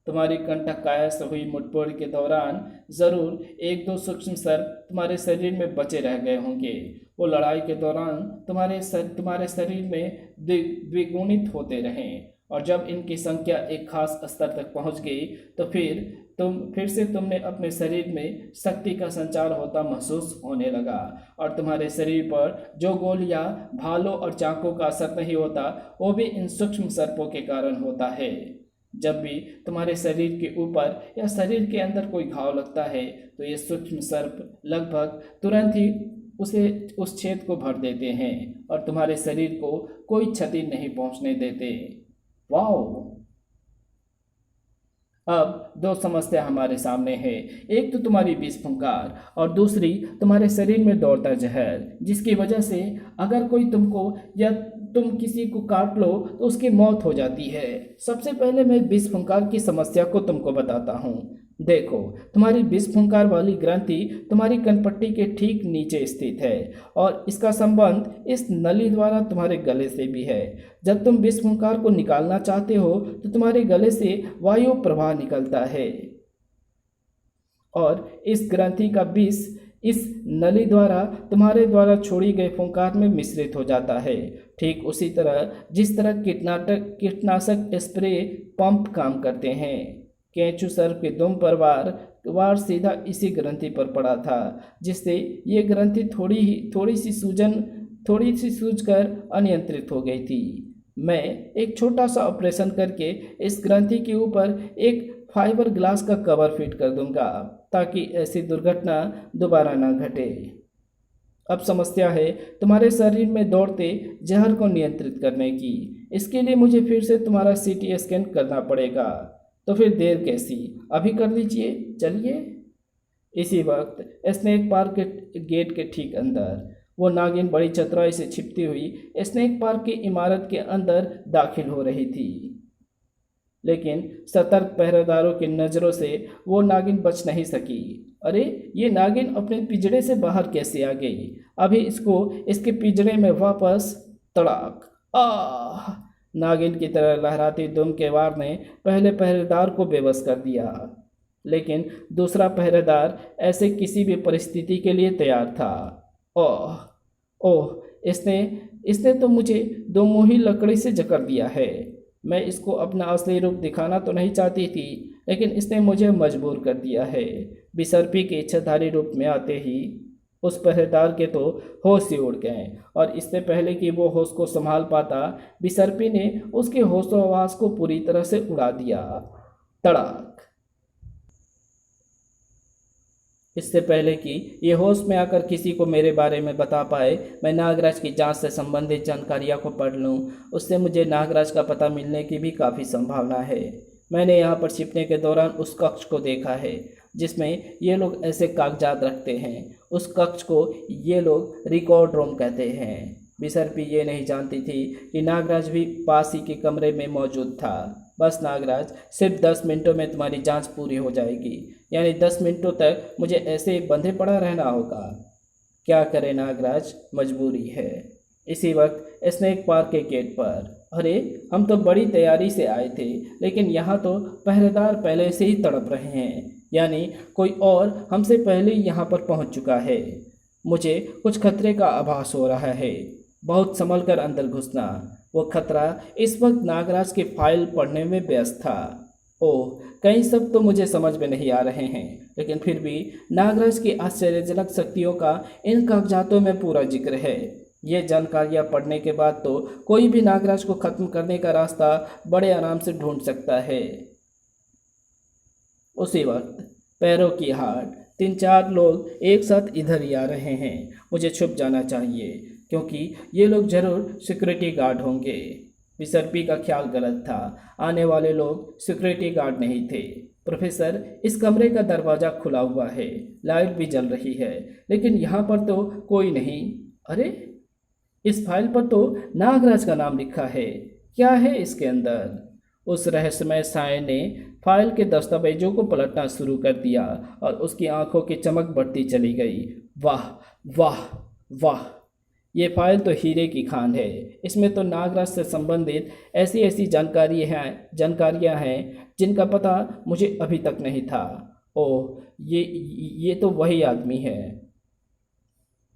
A: तुम्हारी कंटक काया से हुई मुठभेड़ के दौरान जरूर 1-2 सूक्ष्म सर्प तुम्हारे शरीर में बचे रह गए होंगे। वो लड़ाई के दौरान तुम्हारे शरीर में द्विगुणित होते रहें, और जब इनकी संख्या एक खास स्तर तक पहुंच गई तो फिर से तुमने अपने शरीर में शक्ति का संचार होता महसूस होने लगा, और तुम्हारे शरीर पर जो गोलियां, भालों और चाकों का असर नहीं होता, वो भी इन सूक्ष्म सर्पों के कारण होता है। जब भी तुम्हारे शरीर के ऊपर या शरीर के अंदर कोई घाव लगता है, तो ये सूक्ष्म सर्प लगभग तुरंत ही उस छेद को भर देते हैं और तुम्हारे शरीर को कोई क्षति नहीं पहुंचने देते। वाओ! अब 2 समस्या हमारे सामने है। एक तो तुम्हारी विष फुंकार और दूसरी तुम्हारे शरीर में दौड़ता जहर, जिसकी वजह से अगर कोई तुमको या तुम किसी को काट लो तो उसकी मौत हो जाती है। सबसे पहले मैं विष फुंकार की समस्या को तुमको बताता हूँ। देखो, तुम्हारी विष फुंकार वाली ग्रंथि तुम्हारी कनपट्टी के ठीक नीचे स्थित है, और इसका संबंध इस नली द्वारा तुम्हारे गले से भी है। जब तुम विष फुंकार को निकालना चाहते हो तो तुम्हारे गले से वायु प्रवाह निकलता है, और इस ग्रंथि का विष इस नली द्वारा तुम्हारे द्वारा छोड़ी गई फुंकार में मिश्रित हो जाता है। ठीक उसी तरह जिस तरह कीटनाशक स्प्रे पंप काम करते हैं। केंचु सर्प के दुम पर वार सीधा इसी ग्रंथि पर पड़ा था, जिससे ये ग्रंथि थोड़ी सी सूजकर अनियंत्रित हो गई थी। मैं एक छोटा सा ऑपरेशन करके इस ग्रंथि के ऊपर एक फाइबर ग्लास का कवर फिट कर दूंगा, ताकि ऐसी दुर्घटना दोबारा ना घटे। अब समस्या है तुम्हारे शरीर में दौड़ते जहर को नियंत्रित करने की। इसके लिए मुझे फिर से तुम्हारा सीटी स्कैन करना पड़ेगा। तो फिर देर कैसी, अभी कर लीजिए, चलिए। इसी वक्त स्नेक पार्क के गेट के ठीक अंदर वो नागिन बड़ी चतुराई से छिपती हुई स्नेक पार्क की इमारत के अंदर दाखिल हो रही थी, लेकिन सतर्क पहरेदारों की नज़रों से वो नागिन बच नहीं सकी। अरे ये नागिन अपने पिंजड़े से बाहर कैसे आ गई? अभी इसको इसके पिंजड़े में वापस। तड़ाक। आह! नागिन की तरह लहराती दुम के वार ने पहले पहरेदार को बेबस कर दिया, लेकिन दूसरा पहरेदार ऐसे किसी भी परिस्थिति के लिए तैयार था। ओह ओह, इसने इसने तो मुझे दो मुही लकड़ी से जकड़ दिया है। मैं इसको अपना असली रूप दिखाना तो नहीं चाहती थी, लेकिन इसने मुझे मजबूर कर दिया है। बिसर्पी के इच्छाधारी रूप में आते ही उस पहरेदार के तो होश ही उड़ गए, और इससे पहले कि वो होश को संभाल पाता, बिसर्पी ने उसके होशोहवास को पूरी तरह से उड़ा दिया। तड़ाक। इससे पहले कि ये होश में आकर किसी को मेरे बारे में बता पाए, मैं नागराज की जांच से संबंधित जानकारियां को पढ़ लूं। उससे मुझे नागराज का पता मिलने की भी काफ़ी संभावना है। मैंने यहाँ पर छिपने के दौरान उस कक्ष को देखा है जिसमें ये लोग ऐसे कागजात रखते हैं। उस कक्ष को ये लोग रिकॉर्ड रूम कहते हैं। बिसर्पी ये नहीं जानती थी कि नागराज भी पास ही के कमरे में मौजूद था। बस नागराज, सिर्फ 10 मिनटों में तुम्हारी जांच पूरी हो जाएगी, यानी 10 मिनटों तक मुझे ऐसे ही बंधे पड़ा रहना होगा। क्या करे नागराज, मजबूरी है। इसी वक्त स्नेक पार्क के गेट पर, अरे हम तो बड़ी तैयारी से आए थे, लेकिन यहाँ तो पहरेदार पहले से ही तड़प रहे हैं, यानी कोई और हमसे पहले ही यहाँ पर पहुँच चुका है। मुझे कुछ खतरे का आभास हो रहा है। बहुत संभल कर अंदर घुसना। वो खतरा इस वक्त नागराज की फाइल पढ़ने में व्यस्त था। ओह, कई सब तो मुझे समझ में नहीं आ रहे हैं, लेकिन फिर भी नागराज की आश्चर्यजनक शक्तियों का इन कागजातों में पूरा जिक्र है। ये जानकारियाँ पढ़ने के बाद तो कोई भी नागराज को खत्म करने का रास्ता बड़े आराम से ढूंढ सकता है। उसी वक्त पैरों की हाट 3-4 लोग एक साथ इधर ही आ रहे हैं। मुझे छुप जाना चाहिए, क्योंकि ये लोग जरूर सिक्योरिटी गार्ड होंगे। बिसर्पी का ख्याल गलत था। आने वाले लोग सिक्योरिटी गार्ड नहीं थे। प्रोफेसर, इस कमरे का दरवाज़ा खुला हुआ है, लाइट भी जल रही है, लेकिन यहाँ पर तो कोई नहीं। अरे, इस फाइल पर तो नागराज का नाम लिखा है। क्या है इसके अंदर? उस रहस्यमय साय ने फाइल के दस्तावेजों को पलटना शुरू कर दिया और उसकी आंखों की चमक बढ़ती चली गई। वाह वाह वाह, ये फाइल तो हीरे की खान है। इसमें तो नागराज से संबंधित ऐसी ऐसी जानकारियाँ हैं जिनका पता मुझे अभी तक नहीं था। ओह, ये तो वही आदमी है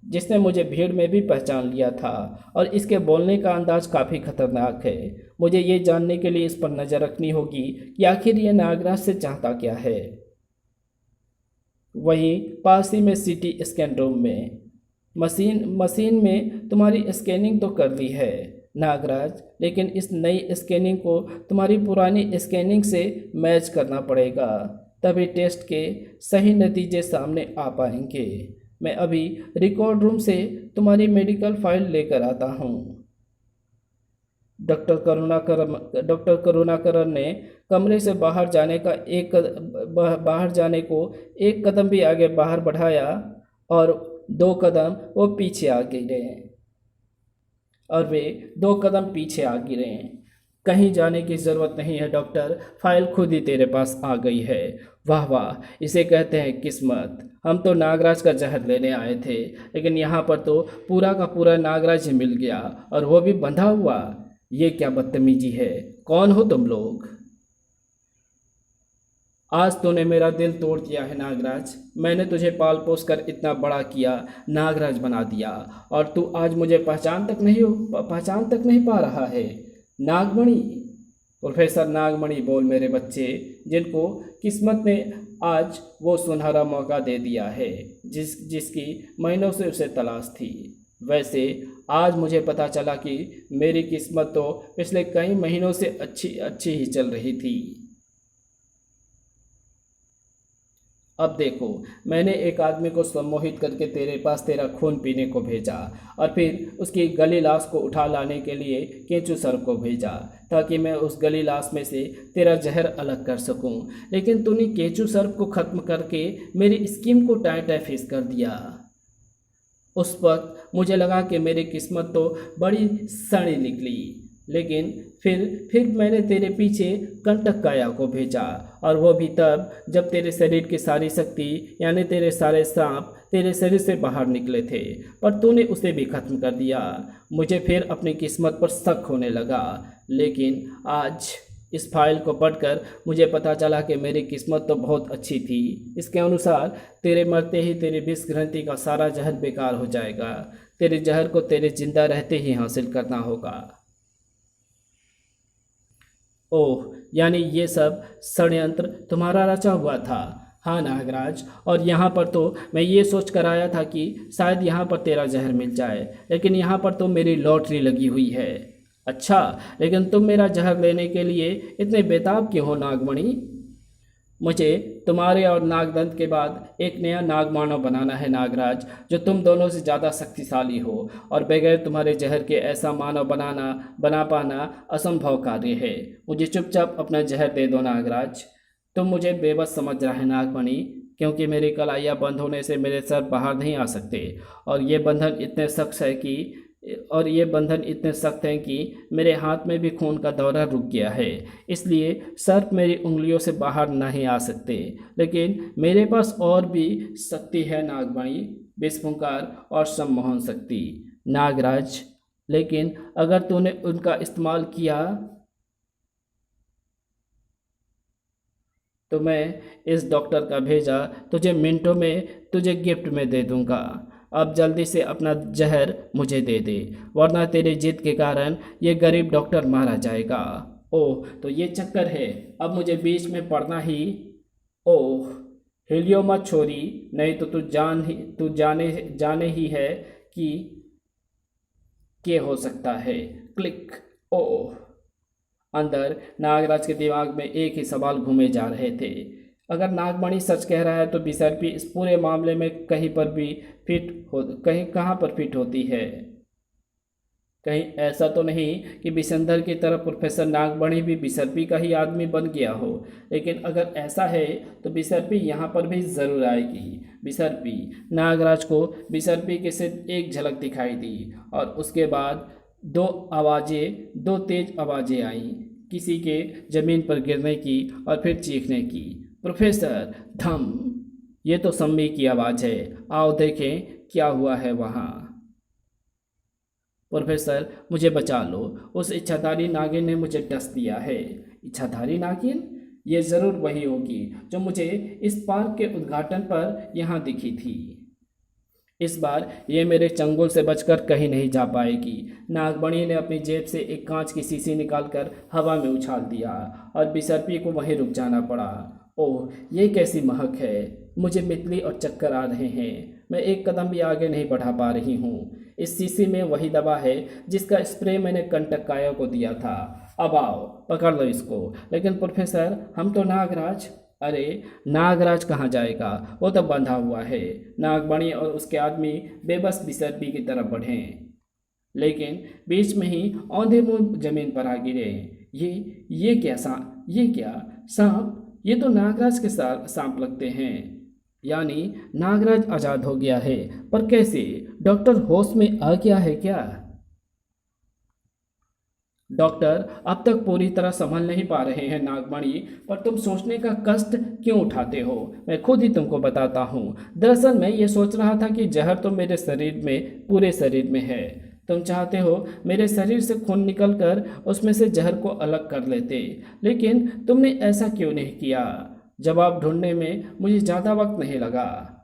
A: जिसने मुझे भीड़ में भी पहचान लिया था, और इसके बोलने का अंदाज काफ़ी खतरनाक है। मुझे ये जानने के लिए इस पर नज़र रखनी होगी कि आखिर ये नागराज से चाहता क्या है। वहीं पास ही में सिटी स्कैन रूम में मशीन में तुम्हारी स्कैनिंग तो कर ली है नागराज, लेकिन इस नई स्कैनिंग को तुम्हारी पुरानी स्कैनिंग से मैच करना पड़ेगा, तभी टेस्ट के सही नतीजे सामने आ पाएंगे। मैं अभी रिकॉर्ड रूम से तुम्हारी मेडिकल फाइल लेकर आता हूँ। डॉक्टर करुणाकरन ने कमरे से बाहर जाने को एक कदम भी आगे बाहर बढ़ाया, और 2 कदम वो पीछे आ गिरे, और वे 2 कदम पीछे आ गिरे। कहीं जाने की ज़रूरत नहीं है डॉक्टर, फाइल खुद ही तेरे पास आ गई है। वाह वाह, इसे कहते हैं किस्मत। हम तो नागराज का जहर लेने आए थे, लेकिन यहाँ पर तो पूरा का पूरा नागराज ही मिल गया, और वो भी बंधा हुआ। ये क्या बदतमीजी है? कौन हो तुम लोग? आज तूने मेरा दिल तोड़ दिया है नागराज। मैंने तुझे पाल पोस कर इतना बड़ा किया, नागराज बना दिया, और तू आज मुझे पहचान तक नहीं पा रहा है। नागमणि, प्रोफेसर नागमणि बोल मेरे बच्चे, जिनको किस्मत ने आज वो सुनहरा मौका दे दिया है जिसकी महीनों से उसे तलाश थी। वैसे आज मुझे पता चला कि मेरी किस्मत तो पिछले कई महीनों से अच्छी ही चल रही थी। अब देखो, मैंने एक आदमी को सम्मोहित करके तेरे पास तेरा खून पीने को भेजा, और फिर उसकी गली लाश को उठा लाने के लिए केंचू सर को भेजा, ताकि मैं उस गली लाश में से तेरा जहर अलग कर सकूं। लेकिन तूने केंचू सर को ख़त्म करके मेरी स्कीम को टाई फीस कर दिया। उस वक्त मुझे लगा कि मेरी किस्मत तो बड़ी सड़ी निकली। लेकिन फिर मैंने तेरे पीछे कंटक काया को भेजा, और वो भी तब जब तेरे शरीर की सारी शक्ति यानी तेरे सारे सांप तेरे शरीर से बाहर निकले थे, पर तूने उसे भी खत्म कर दिया। मुझे फिर अपनी किस्मत पर शक होने लगा, लेकिन आज इस फाइल को पढ़कर मुझे पता चला कि मेरी किस्मत तो बहुत अच्छी थी। इसके अनुसार तेरे मरते ही तेरी विष ग्रंथि का सारा जहर बेकार हो जाएगा। तेरे जहर को तेरे जिंदा रहते ही हासिल करना होगा। ओह, यानी ये सब षड्यंत्र तुम्हारा रचा हुआ था। हाँ नागराज, और यहाँ पर तो मैं ये सोच कर आया था कि शायद यहाँ पर तेरा जहर मिल जाए, लेकिन यहाँ पर तो मेरी लॉटरी लगी हुई है। अच्छा, लेकिन तुम मेरा जहर लेने के लिए इतने बेताब क्यों हो नागमणि? मुझे तुम्हारे और नागदंत के बाद एक नया नागमानव बनाना है नागराज, जो तुम दोनों से ज़्यादा शक्तिशाली हो, और बगैर तुम्हारे जहर के ऐसा मानव बना पाना असंभव कार्य है। मुझे चुपचाप अपना जहर दे दो नागराज। तुम मुझे बेबस समझ रहे हैं नागमणि, क्योंकि मेरी कलाइयाँ बंद होने से मेरे सर बाहर नहीं आ सकते, और ये बंधन इतने सख्त हैं कि मेरे हाथ में भी खून का दौरा रुक गया है। इसलिए सर्प मेरी उंगलियों से बाहर नहीं आ सकते, लेकिन मेरे पास और भी शक्ति है नागमणि, विस्फुंकार और सम्मोहन शक्ति नागराज। लेकिन अगर तूने उनका इस्तेमाल किया तो मैं इस डॉक्टर का भेजा तुझे मिनटों में तुझे गिफ्ट में दे दूंगा। अब जल्दी से अपना जहर मुझे दे दे, वरना तेरी जिद के कारण ये गरीब डॉक्टर मारा जाएगा। ओह, तो ये चक्कर है, अब मुझे बीच में पड़ना ही। ओह, हिलियो मत छोरी, नहीं तो तू जाने ही है कि हो सकता है। क्लिक। ओह, अंदर नागराज के दिमाग में एक ही सवाल घूमे जा रहे थे। अगर नागमणि सच कह रहा है तो बिसर्पी इस पूरे मामले में कहीं कहाँ पर फिट होती है? कहीं ऐसा तो नहीं कि बिसंधर की तरह प्रोफेसर नागमणि भी बिसर्पी का ही आदमी बन गया हो। लेकिन अगर ऐसा है तो बिसर्पी यहाँ पर भी ज़रूर आएगी। बिसर्पी नागराज को बिसर्पी के सिर्फ एक झलक दिखाई दी, और उसके बाद दो तेज आवाज़ें आईं, किसी के ज़मीन पर गिरने की और फिर चीखने की। प्रोफेसर धम, ये तो सम्मी की आवाज़ है, आओ देखें क्या हुआ है वहाँ। प्रोफेसर मुझे बचा लो, उस इच्छाधारी नागिन ने मुझे डस दिया है। इच्छाधारी नागिन? ये ज़रूर वही होगी जो मुझे इस पार्क के उद्घाटन पर यहाँ दिखी थी। इस बार ये मेरे चंगुल से बचकर कहीं नहीं जा पाएगी। नागमणि ने अपनी जेब से एक कांच की शीशी निकालकर हवा में उछाल दिया, और बिसर्पी को वहीं रुक जाना पड़ा। ओह, ये कैसी महक है! मुझे मितली और चक्कर आ रहे हैं। मैं एक कदम भी आगे नहीं बढ़ा पा रही हूँ। इस शीशी में वही दवा है जिसका स्प्रे मैंने कंटकाया को दिया था। अब आओ, पकड़ लो इसको। लेकिन प्रोफेसर, हम तो नागराज। अरे, नागराज कहाँ जाएगा, वो तो बंधा हुआ है। नागमणि और उसके आदमी बेबस बिसर्पी की तरफ बढ़े, लेकिन बीच में ही औंधे मुंह जमीन पर आ गिरे। ये क्या सांप? ये तो नागराज के सांप लगते हैं। यानी नागराज आज़ाद हो गया है, पर कैसे? डॉक्टर होश में आ गया है क्या? डॉक्टर अब तक पूरी तरह संभल नहीं पा रहे हैं नागमणि, पर तुम सोचने का कष्ट क्यों उठाते हो? मैं खुद ही तुमको बताता हूँ। दरअसल मैं ये सोच रहा था कि जहर तो मेरे शरीर में, पूरे शरीर में है। तुम चाहते हो मेरे शरीर से खून निकलकर उसमें से जहर को अलग कर लेते, लेकिन तुमने ऐसा क्यों नहीं किया? जवाब ढूंढने में मुझे ज़्यादा वक्त नहीं लगा।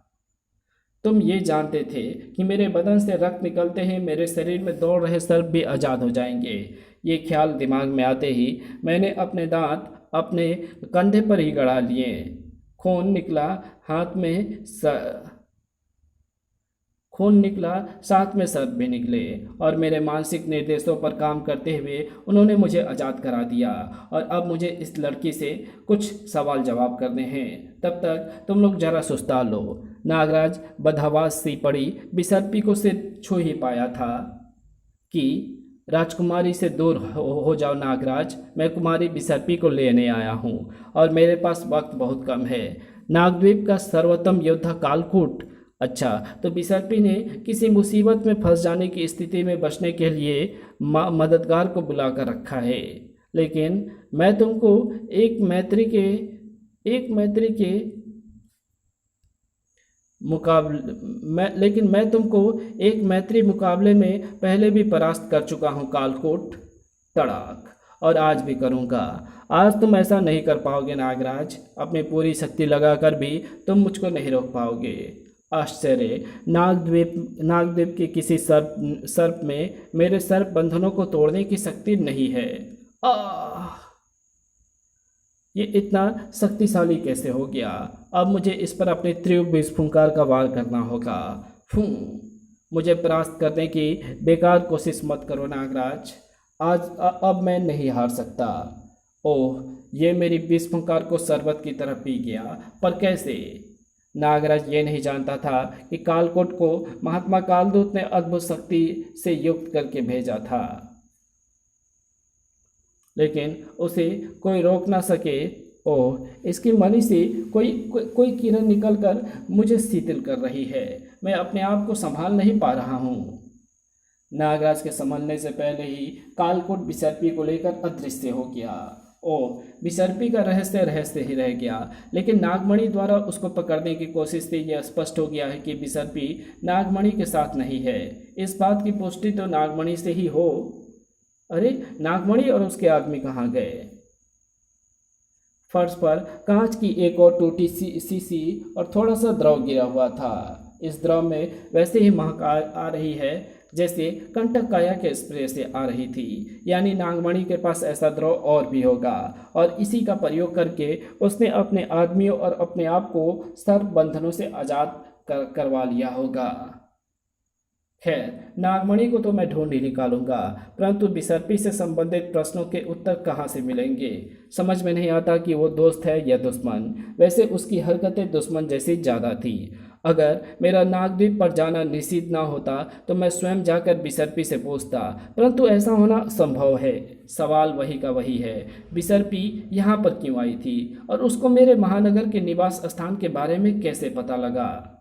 A: तुम ये जानते थे कि मेरे बदन से रक्त निकलते ही मेरे शरीर में दौड़ रहे सर्प भी आज़ाद हो जाएंगे। ये ख्याल दिमाग में आते ही मैंने अपने दांत अपने कंधे पर ही गड़ा लिए। खून निकला, साथ में सर्प भी निकले, और मेरे मानसिक निर्देशों पर काम करते हुए उन्होंने मुझे आज़ाद करा दिया। और अब मुझे इस लड़की से कुछ सवाल जवाब करने हैं। तब तक तुम लोग जरा सुस्ता लो। नागराज बदहवास सी पड़ी बिसर्पी को सिर्फ छू ही पाया था कि राजकुमारी से दूर हो जाओ नागराज, मैं कुमारी बिसर्पी को लेने आया हूँ, और मेरे पास वक्त बहुत कम है। नागद्वीप का सर्वोत्तम योद्धा कालकूट अच्छा, तो बिसर्पी ने किसी मुसीबत में फंस जाने की स्थिति में बचने के लिए मददगार को बुला कर रखा है। लेकिन मैं तुमको एक मैत्री के मुकाबले मैं तुमको एक मैत्री मुकाबले में पहले भी परास्त कर चुका हूँ कालकोट। तड़ाक। और आज भी करूँगा। आज तुम ऐसा नहीं कर पाओगे नागराज। अपनी पूरी शक्ति लगाकर भी तुम मुझको नहीं रोक पाओगे। आश्चर्य। नागद्वीप के किसी सर्प में मेरे सर्प बंधनों को तोड़ने की शक्ति नहीं है। आह! ये इतना शक्तिशाली कैसे हो गया? अब मुझे इस पर अपने तीव्र विस्फुंकार का वार करना होगा। फूं! मुझे परास्त करने की बेकार कोशिश मत करो नागराज। अब मैं नहीं हार सकता। ओह, ये मेरी विस्फुंकार को शरबत की तरह पी गया। पर कैसे? नागराज ये नहीं जानता था कि कालकोट को महात्मा कालदूत ने अद्भुत शक्ति से युक्त करके भेजा था, लेकिन उसे कोई रोक ना सके। ओह, इसकी मणि से कोई किरण निकलकर मुझे शीतल कर रही है। मैं अपने आप को संभाल नहीं पा रहा हूँ। नागराज के संभलने से पहले ही कालकोट बिसर्पी को लेकर अदृश्य हो गया। ओह, बिसर्पी का रहस्य ही रह गया। लेकिन नागमणि द्वारा उसको पकड़ने की कोशिश से यह स्पष्ट हो गया है कि बिसर्पी नागमणि के साथ नहीं है। इस बात की पुष्टि तो नागमणि से ही हो। अरे, नागमणि और उसके आदमी कहाँ गए? फर्श पर कांच की एक और टूटी शीशी और थोड़ा सा द्रव गिरा हुआ था। इस द्रव में वैसे ही महक आ रही है जैसे कंटक काया के स्प्रे से आ रही थी। यानी नागमणि के पास ऐसा द्रव और भी होगा और इसी का प्रयोग करके उसने अपने आदमियों और अपने आप को सर्प बंधनों से आज़ाद करवा लिया होगा। खैर, नागमणि को तो मैं ढूंढ ही निकालूंगा, परंतु बिसर्पी से संबंधित प्रश्नों के उत्तर कहाँ से मिलेंगे? समझ में नहीं आता कि वो दोस्त है या दुश्मन। वैसे उसकी हरकतें दुश्मन जैसी ज़्यादा थी। अगर मेरा नागद्वीप पर जाना निषिद्ध ना होता तो मैं स्वयं जाकर बिसर्पी से पूछता, परंतु ऐसा होना संभव है। सवाल वही का वही है, बिसर्पी यहाँ पर क्यों आई थी और उसको मेरे महानगर के निवास स्थान के बारे में कैसे पता लगा?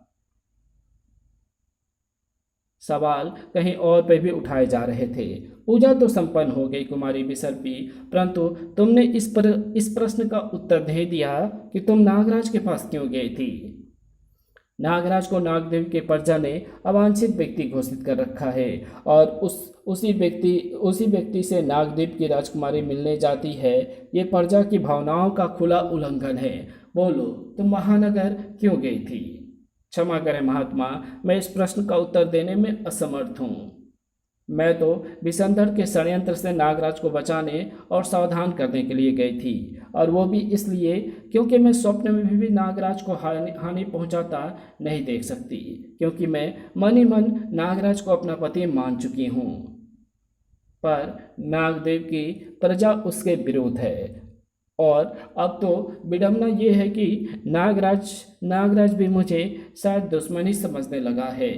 A: सवाल कहीं और पे भी उठाए जा रहे थे। पूजा तो संपन्न हो गई कुमारी बिसर्पी, परंतु तुमने इस प्रश्न का उत्तर नहीं दिया कि तुम नागराज के पास क्यों गई थी। नागराज को नागदेव के प्रजा ने अवांछित व्यक्ति घोषित कर रखा है और उसी व्यक्ति से नागदेव की राजकुमारी मिलने जाती है। ये प्रजा की भावनाओं का खुला उल्लंघन है। बोलो, तुम महानगर क्यों गई थी? क्षमा करें महात्मा, मैं इस प्रश्न का उत्तर देने में असमर्थ हूँ। मैं तो विसंधर के षड्यंत्र से नागराज को बचाने और सावधान करने के लिए गई थी, और वो भी इसलिए क्योंकि मैं स्वप्न में भी नागराज को हानि पहुंचाता नहीं देख सकती, क्योंकि मैं मन ही मन नागराज को अपना पति मान चुकी हूँ। पर नागदेव की प्रजा उसके विरुद्ध है, और अब तो विडंबना ये है कि नागराज भी मुझे शायद दुश्मनी समझने लगा है।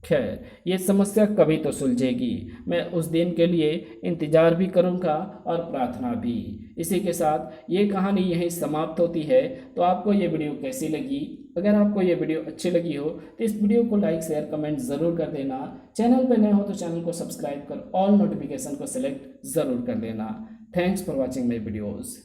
A: खैर, ये समस्या कभी तो सुलझेगी। मैं उस दिन के लिए इंतजार भी करूंगा और प्रार्थना भी। इसी के साथ ये कहानी यहीं समाप्त होती है। तो आपको ये वीडियो कैसी लगी? अगर आपको ये वीडियो अच्छी लगी हो तो इस वीडियो को लाइक शेयर कमेंट ज़रूर कर देना। चैनल पर नए हो तो चैनल को सब्सक्राइब कर ऑल नोटिफिकेशन को सिलेक्ट ज़रूर कर लेना। Thanks for watching my videos.